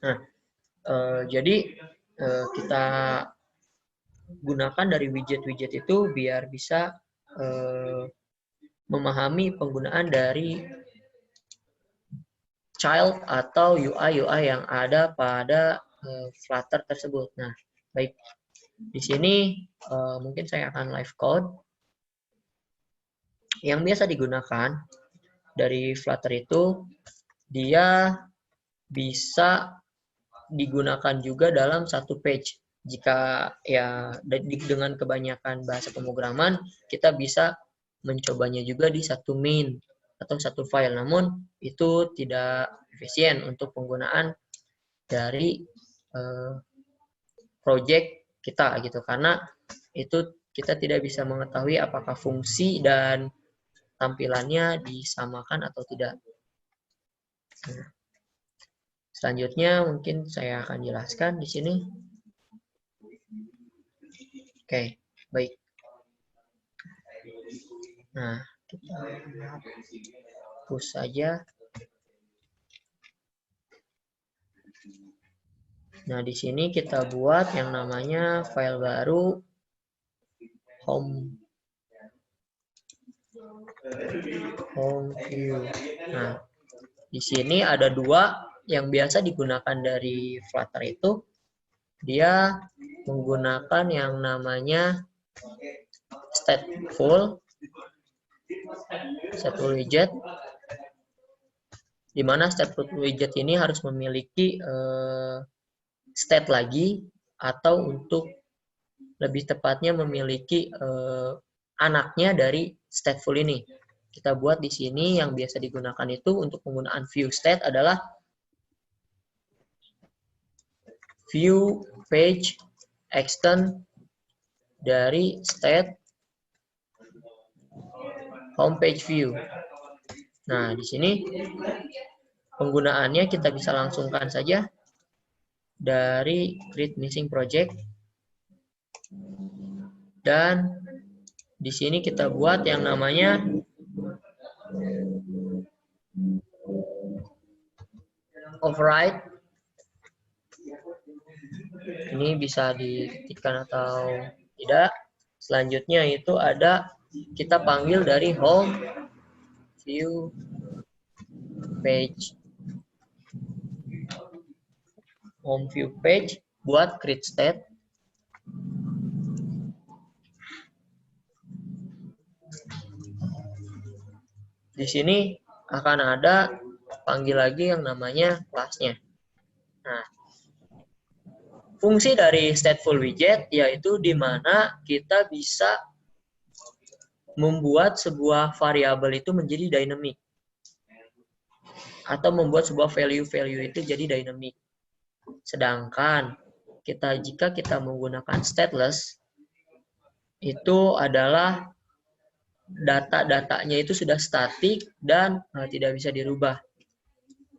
Nah, jadi kita gunakan dari widget-widget itu biar bisa memahami penggunaan dari child atau UI yang ada pada Flutter tersebut. Nah, baik. Di sini mungkin saya akan live code. Yang biasa digunakan dari Flutter itu, dia bisa digunakan juga dalam satu page. Jika ya dengan kebanyakan bahasa pemrograman, kita bisa mencobanya juga di satu main atau satu file. Namun itu tidak efisien untuk penggunaan dari project kita gitu, karena itu kita tidak bisa mengetahui apakah fungsi dan tampilannya disamakan atau tidak. Nah, selanjutnya mungkin saya akan jelaskan di sini. Oke, baik. Nah, kita hapus saja. Nah, di sini kita buat yang namanya file baru home view. Nah, di sini ada dua yang biasa digunakan dari Flutter itu. Dia menggunakan yang namanya stateful widget, di mana stateful widget ini harus memiliki state lagi, atau untuk lebih tepatnya memiliki anaknya dari stateful ini. Kita buat di sini yang biasa digunakan itu untuk penggunaan view state adalah view page extend dari state homepage view. Nah, di sini penggunaannya kita bisa langsungkan saja dari create missing project, dan di sini kita buat yang namanya override. Ini bisa diketikkan atau tidak. Selanjutnya itu ada, kita panggil dari home view page. Home view page buat create state. Di sini akan ada panggil lagi yang namanya kelasnya. Nah, fungsi dari stateful widget yaitu di mana kita bisa membuat sebuah variabel itu menjadi dynamic, atau membuat sebuah value itu jadi dynamic. Sedangkan jika kita menggunakan stateless, itu adalah data-datanya itu sudah statik dan tidak bisa dirubah.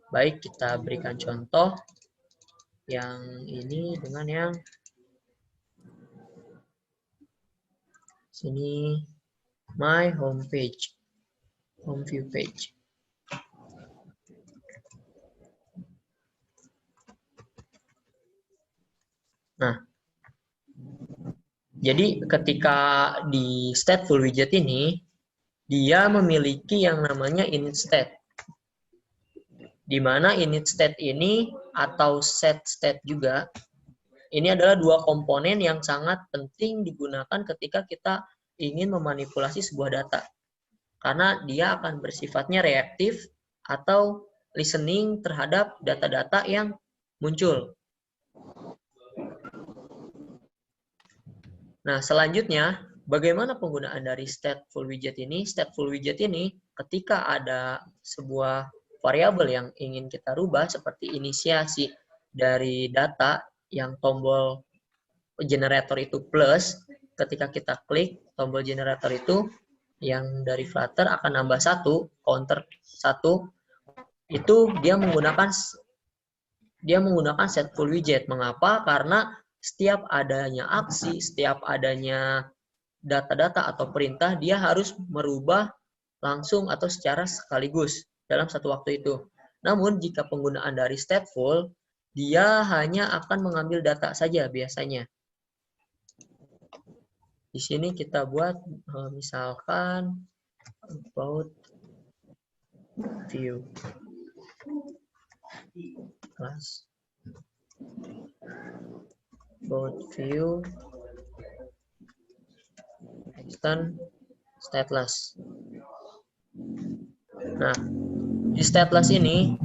Baik, kita berikan contoh yang ini dengan yang sini, my home page, home view page. Nah, jadi ketika di stateful widget ini, dia memiliki yang namanya init state. Di mana init state ini atau set state juga, ini adalah dua komponen yang sangat penting digunakan ketika kita ingin memanipulasi sebuah data. Karena dia akan bersifatnya reaktif atau listening terhadap data-data yang muncul. Nah, selanjutnya, bagaimana penggunaan dari stateful widget ini? Stateful widget ini, ketika ada sebuah variabel yang ingin kita rubah, seperti inisiasi dari data yang tombol generator itu plus, ketika kita klik tombol generator itu, yang dari Flutter akan nambah 1, counter 1, itu dia menggunakan stateful widget. Mengapa? Karena setiap adanya aksi, setiap adanya data-data atau perintah, dia harus merubah langsung atau secara sekaligus dalam satu waktu itu. Namun, jika penggunaan dari stateful, dia hanya akan mengambil data saja biasanya. Di sini kita buat misalkan about view. class about view extend stateless. Nah, di stateless ini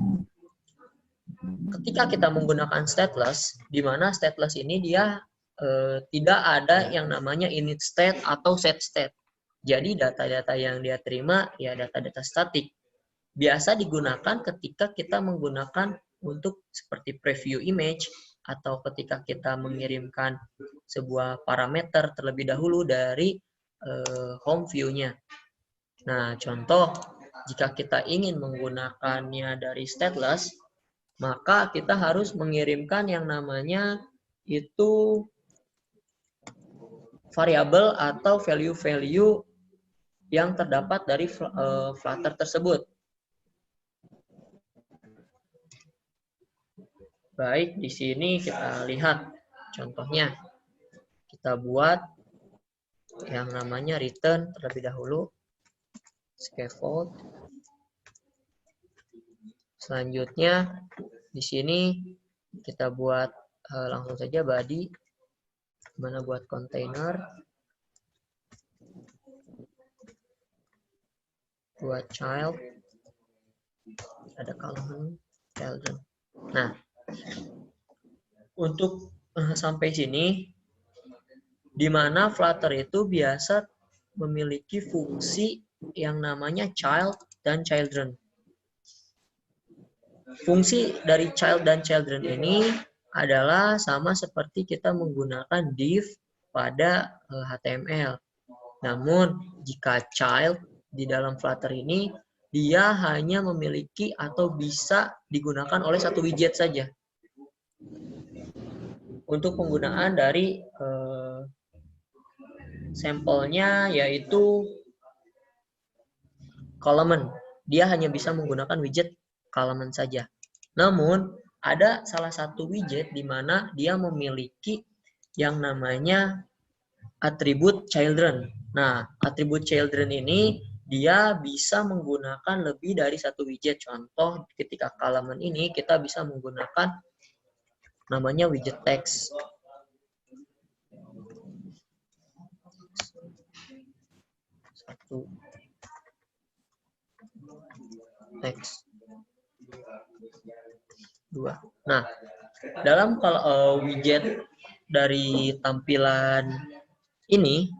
ketika kita menggunakan stateless, di mana stateless ini dia tidak ada yang namanya init state atau set state. Jadi data-data yang dia terima ya data-data statik. Biasa digunakan ketika kita menggunakan untuk seperti preview image atau ketika kita mengirimkan sebuah parameter terlebih dahulu dari home view-nya. Nah, contoh jika kita ingin menggunakannya dari stateless, maka kita harus mengirimkan yang namanya itu variabel atau value-value yang terdapat dari Flutter tersebut. Baik, di sini kita lihat contohnya. Kita buat yang namanya return terlebih dahulu. Scaffold. Selanjutnya di sini kita buat langsung saja body. Mana buat container, buat child, ada column children. Nah, untuk sampai sini, di mana Flutter itu biasa memiliki fungsi yang namanya child dan children. Fungsi dari child dan children ini adalah sama seperti kita menggunakan div pada HTML. Namun, jika child di dalam Flutter ini, dia hanya memiliki atau bisa digunakan oleh satu widget saja. Untuk penggunaan dari sampelnya yaitu column. Dia hanya bisa menggunakan widget column saja. Namun, ada salah satu widget di mana dia memiliki yang namanya atribut children. Nah, atribut children ini dia bisa menggunakan lebih dari satu widget. Contoh, ketika column ini kita bisa menggunakan namanya widget text. Satu. Text. 2. Nah, dalam widget dari tampilan ini,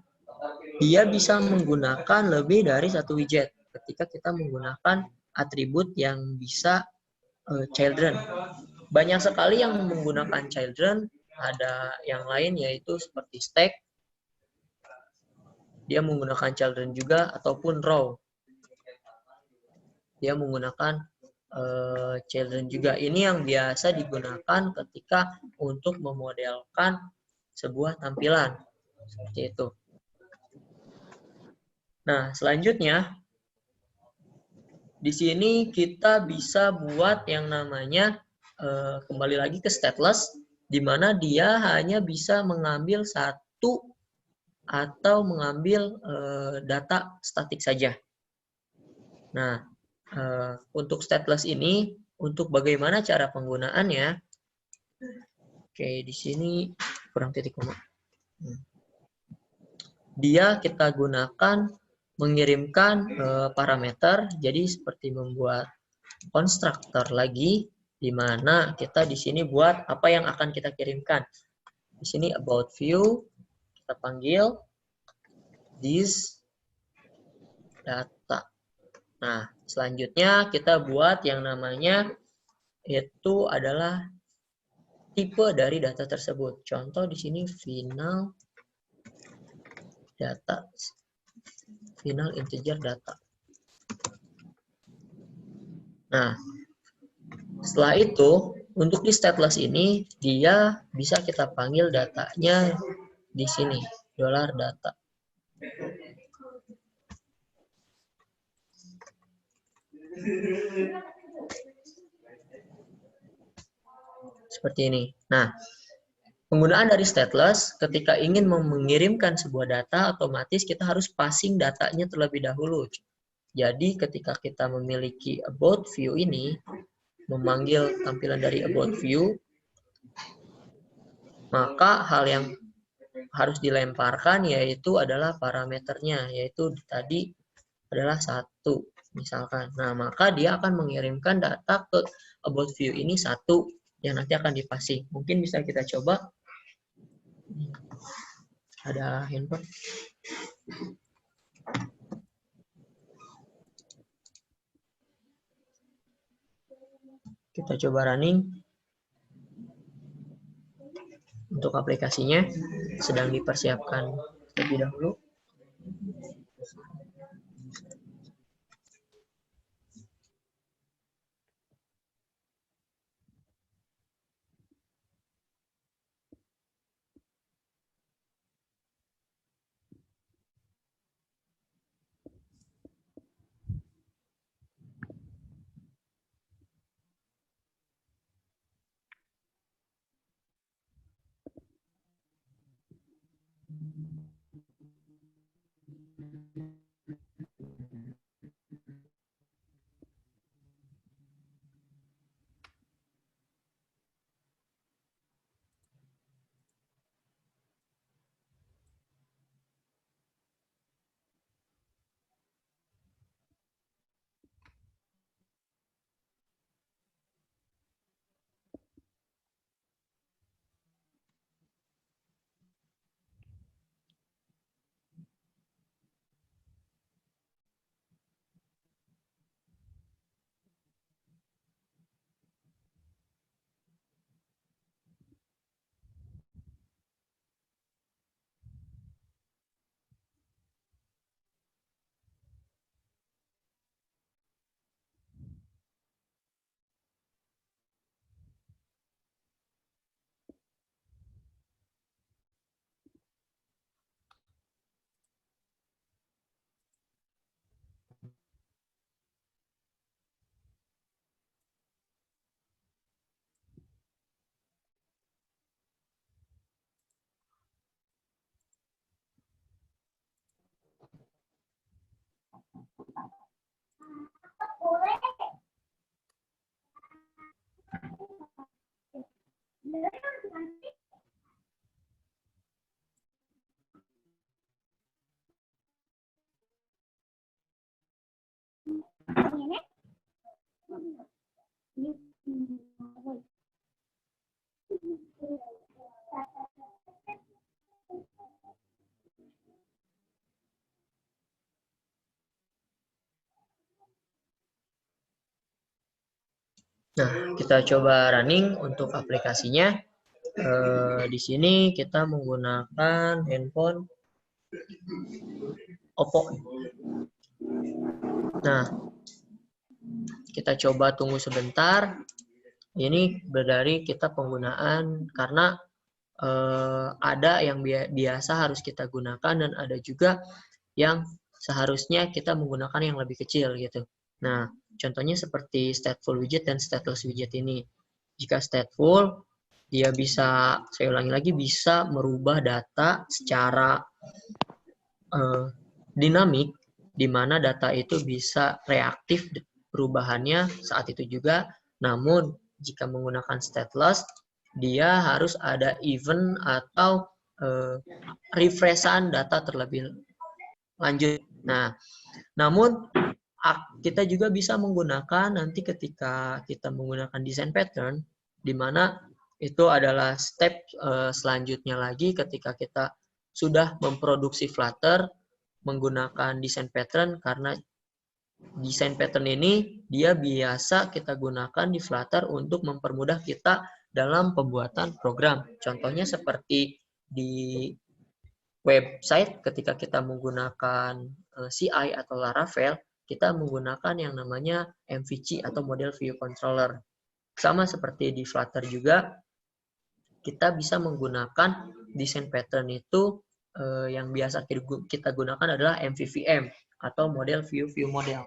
dia bisa menggunakan lebih dari satu widget ketika kita menggunakan atribut yang bisa children. Banyak sekali yang menggunakan children, ada yang lain yaitu seperti stack, dia menggunakan children juga, ataupun row. Dia menggunakan children juga. Ini yang biasa digunakan ketika untuk memodelkan sebuah tampilan. Seperti itu. Nah, selanjutnya di sini kita bisa buat yang namanya kembali lagi ke stateless, di mana dia hanya bisa mengambil satu atau mengambil data statik saja. Nah, untuk stateless ini, untuk bagaimana cara penggunaannya? Oke, di sini kurang titik koma. Dia kita gunakan mengirimkan parameter, jadi seperti membuat konstruktor lagi, di mana kita di sini buat apa yang akan kita kirimkan. Di sini about view, kita panggil this data. Nah, selanjutnya kita buat yang namanya itu adalah tipe dari data tersebut. Contoh di sini final data, final integer data. Nah, setelah itu untuk di stateless ini dia bisa kita panggil datanya di sini $data. Seperti ini. Nah, penggunaan dari stateless ketika ingin mengirimkan sebuah data, otomatis kita harus passing datanya terlebih dahulu. Jadi ketika kita memiliki about view ini, memanggil tampilan dari about view, maka hal yang harus dilemparkan yaitu adalah parameternya, yaitu tadi adalah 1 misalkan. Nah, maka dia akan mengirimkan data ke about view ini 1 yang nanti akan dipasing. Mungkin bisa kita coba. Ada handphone. Kita coba running. Untuk aplikasinya sedang dipersiapkan terlebih dahulu. Nah, kita coba running untuk aplikasinya. Di sini kita menggunakan handphone Oppo. Nah, kita coba tunggu sebentar. Ini dari kita penggunaan karena ada yang biasa harus kita gunakan dan ada juga yang seharusnya kita menggunakan yang lebih kecil gitu. Nah, contohnya seperti stateful widget dan stateless widget ini. Jika stateful, dia bisa, saya ulangi lagi, bisa merubah data secara dinamik, di mana data itu bisa reaktif perubahannya saat itu juga. Namun, jika menggunakan stateless, dia harus ada event atau refreshan data terlebih lanjut. Nah, namun kita juga bisa menggunakan nanti ketika kita menggunakan design pattern, di mana itu adalah step selanjutnya lagi ketika kita sudah memproduksi Flutter menggunakan design pattern, karena design pattern ini dia biasa kita gunakan di Flutter untuk mempermudah kita dalam pembuatan program. Contohnya seperti di website ketika kita menggunakan CI atau Laravel, kita menggunakan yang namanya MVC atau Model View Controller. Sama seperti di Flutter juga, kita bisa menggunakan design pattern itu yang biasa kita gunakan adalah MVVM atau Model View Model.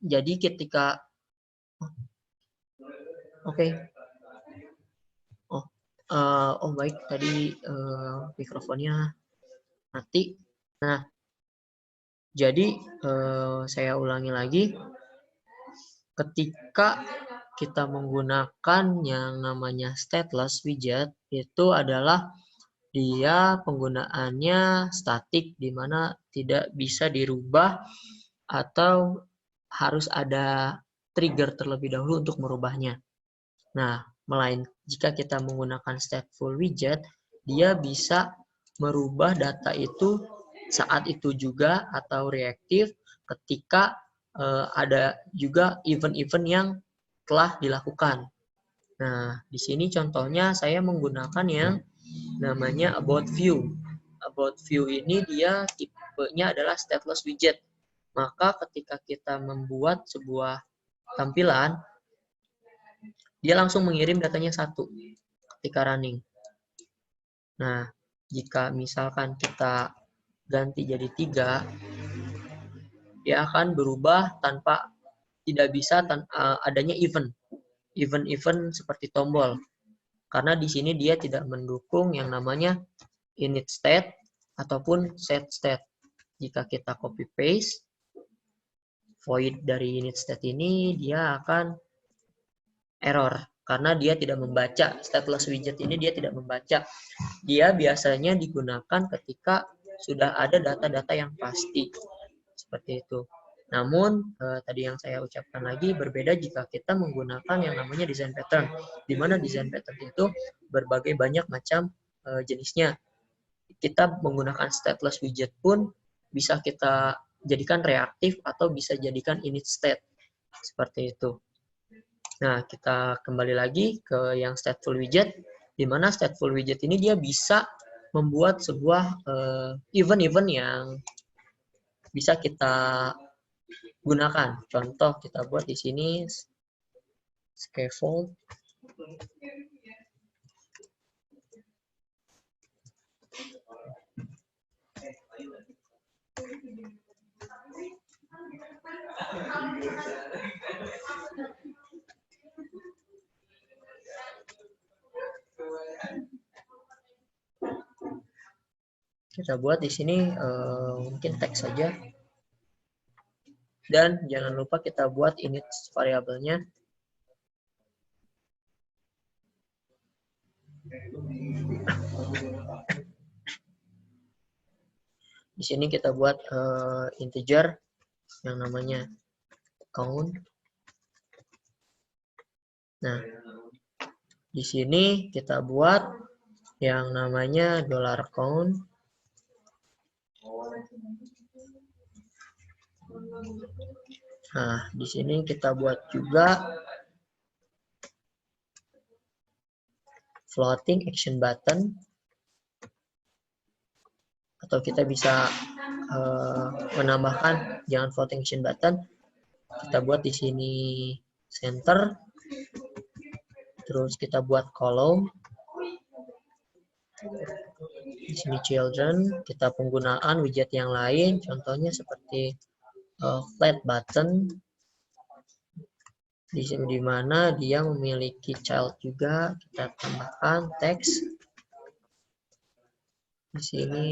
Jadi ketika oh baik, tadi mikrofonnya mati. Nah, jadi saya ulangi lagi, ketika kita menggunakan yang namanya stateless widget, itu adalah dia penggunaannya statik, di mana tidak bisa dirubah atau harus ada trigger terlebih dahulu untuk merubahnya. Nah, jika kita menggunakan stateful widget, dia bisa merubah data itu saat itu juga atau reaktif ketika ada juga event-event yang telah dilakukan. Nah, di sini contohnya saya menggunakan yang namanya about view. About view ini dia tipenya adalah stateless widget. Maka ketika kita membuat sebuah tampilan, dia langsung mengirim datanya 1 ketika running. Nah, jika misalkan kita ganti jadi 3, dia akan berubah tanpa tidak bisa adanya event seperti tombol. Karena di sini dia tidak mendukung yang namanya init state ataupun set state. Jika kita copy paste void dari init state ini, dia akan error karena dia tidak membaca. Stateless widget ini dia tidak membaca. Dia biasanya digunakan ketika sudah ada data-data yang pasti. Seperti itu. Namun, tadi yang saya ucapkan lagi, berbeda jika kita menggunakan yang namanya design pattern. Di mana design pattern itu berbagai banyak macam jenisnya. Kita menggunakan stateless widget pun bisa kita jadikan reaktif atau bisa jadikan init state. Seperti itu. Nah, kita kembali lagi ke yang stateful widget, di mana stateful widget ini dia bisa membuat sebuah event-event yang bisa kita gunakan. Contoh kita buat di sini scaffold. Kita buat di sini mungkin teks saja. Dan jangan lupa kita buat init variabelnya. Di sini kita buat integer yang namanya count. Nah, di sini kita buat yang namanya $count. Nah, di sini kita buat juga floating action button, atau kita bisa menambahkan jangan floating action button, kita buat di sini center, terus kita buat column, di sini children, kita penggunaan widget yang lain, contohnya seperti flat button, di sini di mana dia memiliki child juga, kita tambahkan teks, di sini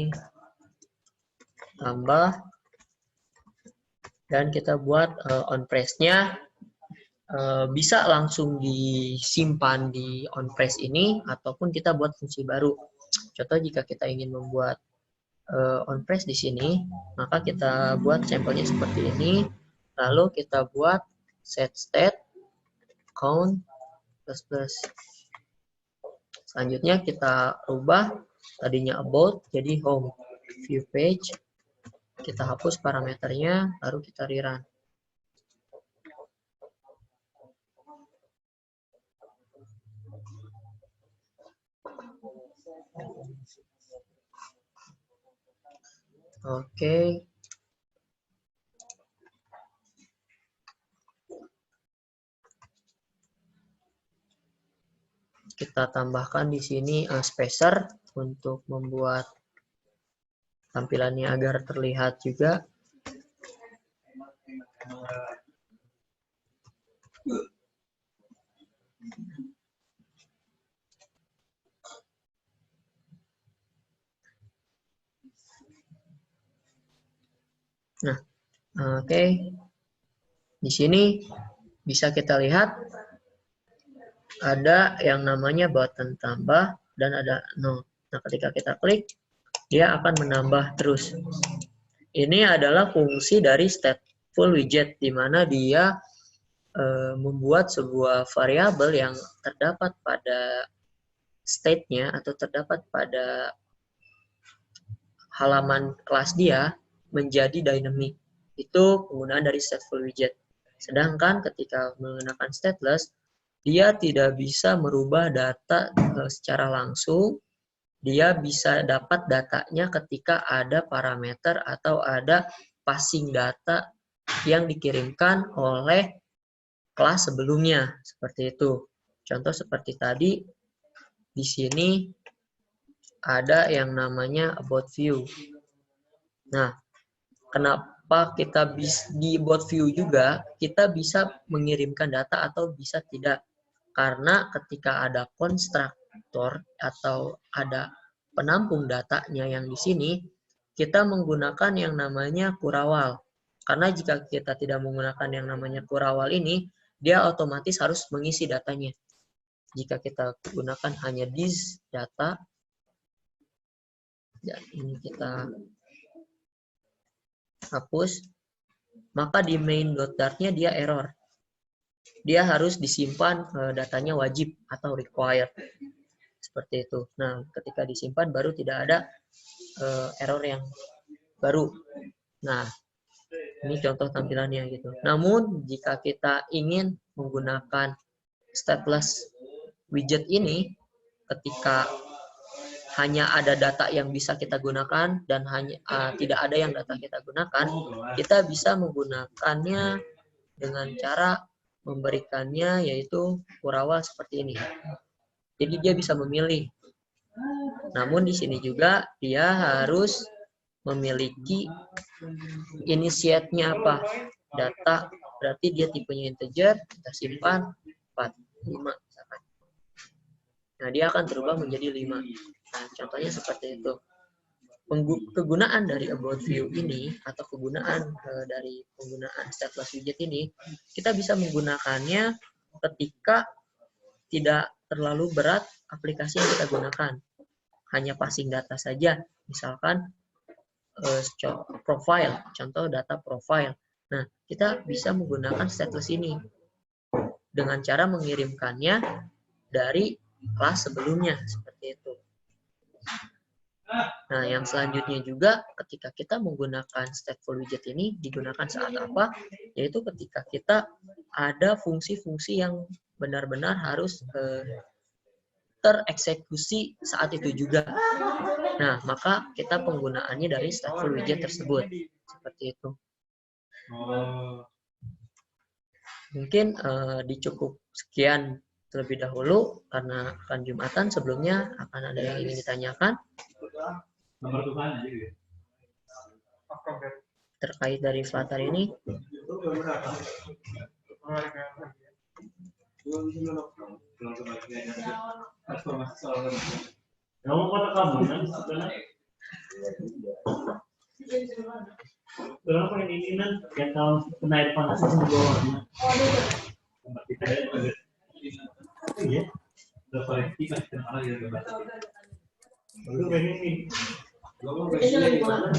tambah, dan kita buat on press-nya bisa langsung disimpan di on press ini ataupun kita buat fungsi baru. Contoh jika kita ingin membuat on press di sini, maka kita buat sampelnya seperti ini, lalu kita buat set state count plus plus Selanjutnya kita rubah tadinya about jadi home view page. Kita hapus parameternya, baru kita rerun. Oke. Kita tambahkan di sini spacer untuk membuat tampilannya agar terlihat juga. Nah, oke. Di sini bisa kita lihat ada yang namanya button tambah dan ada no. Nah, ketika kita klik, dia akan menambah terus. Ini adalah fungsi dari stateful widget, di mana dia membuat sebuah variabel yang terdapat pada state-nya atau terdapat pada halaman kelas dia menjadi dynamic. Itu penggunaan dari stateful widget. Sedangkan ketika menggunakan stateless, dia tidak bisa merubah data secara langsung. Dia bisa dapat datanya ketika ada parameter atau ada passing data yang dikirimkan oleh kelas sebelumnya. Seperti itu. Contoh seperti tadi, di sini ada yang namanya about view. Nah, kenapa kita di about view juga, kita bisa mengirimkan data atau bisa tidak. Karena ketika ada konstruktor atau ada penampung datanya yang di sini, kita menggunakan yang namanya kurawal. Karena jika kita tidak menggunakan yang namanya kurawal ini, dia otomatis harus mengisi datanya. Jika kita gunakan hanya this data, dan ini kita hapus, maka di main.dart-nya dia error. Dia harus disimpan datanya wajib atau required. Seperti itu. Nah, ketika disimpan baru tidak ada error yang baru. Nah, ini contoh tampilannya gitu. Namun, jika kita ingin menggunakan stateless widget ini, ketika hanya ada data yang bisa kita gunakan dan hanya tidak ada yang data kita gunakan, kita bisa menggunakannya dengan cara memberikannya yaitu kurawal seperti ini. Jadi dia bisa memilih. Namun di sini juga dia harus memiliki initiate-nya apa? Data, berarti dia tipenya integer, kita simpan 4, 5 misalkan. Nah, dia akan berubah menjadi 5. Nah, contohnya seperti itu. Kegunaan dari about view ini atau kegunaan dari penggunaan stateless widget ini, kita bisa menggunakannya ketika tidak terlalu berat aplikasi yang kita gunakan. Hanya passing data saja, misalkan profile, contoh data profile. Nah, kita bisa menggunakan stateless ini dengan cara mengirimkannya dari kelas sebelumnya, seperti itu. Nah, yang selanjutnya juga ketika kita menggunakan stateful widget ini digunakan saat apa? Yaitu ketika kita ada fungsi-fungsi yang benar-benar harus tereksekusi saat itu juga. Nah, maka kita penggunaannya dari stateful widget tersebut. Seperti itu. Mungkin dicukup sekian terlebih dahulu karena akan Jumatan. Sebelumnya akan ada yang ingin ditanyakan terkait dari Flutter ini. Berapa ini yang tahun kena air panas di bawahnya? Iya. Berapa kita kenal ya Itu ini. Dari mana?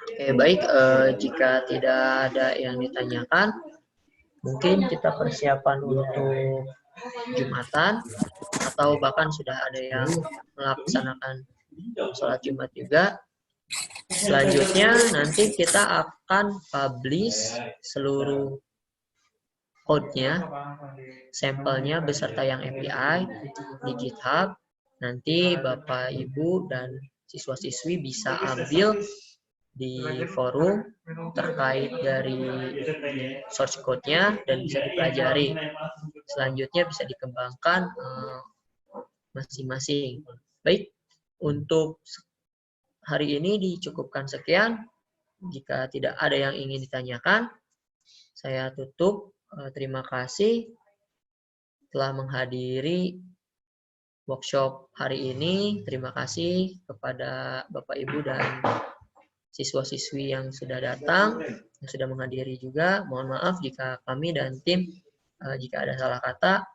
Oke, baik. Jika tidak ada yang ditanyakan, mungkin kita persiapan untuk Jumatan, atau bahkan sudah ada yang melaksanakan sholat Jumat juga. Selanjutnya nanti kita akan publish seluruh code-nya, sampelnya beserta yang API di GitHub. Nanti Bapak, Ibu, dan siswa-siswi bisa ambil di forum terkait dari source code-nya dan bisa dipelajari. Selanjutnya bisa dikembangkan masing-masing. Baik, untuk hari ini dicukupkan sekian. Jika tidak ada yang ingin ditanyakan, saya tutup. Terima kasih telah menghadiri workshop hari ini. Terima kasih kepada Bapak, Ibu, dan siswa-siswi yang sudah datang, yang sudah menghadiri juga. Mohon maaf jika kami dan tim, jika ada salah kata,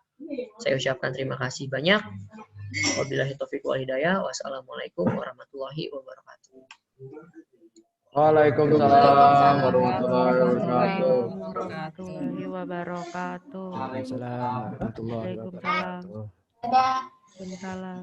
saya ucapkan terima kasih banyak. Wabillahi taufiq wal hidayah. Wassalamualaikum warahmatullahi wabarakatuh. Waalaikumsalam warahmatullahi wabarakatuh. Warahmatullahi wabarakatuh. Waalaikumsalam warahmatullahi Waalaikumsalam. wabarakatuh. Waalaikumsalam.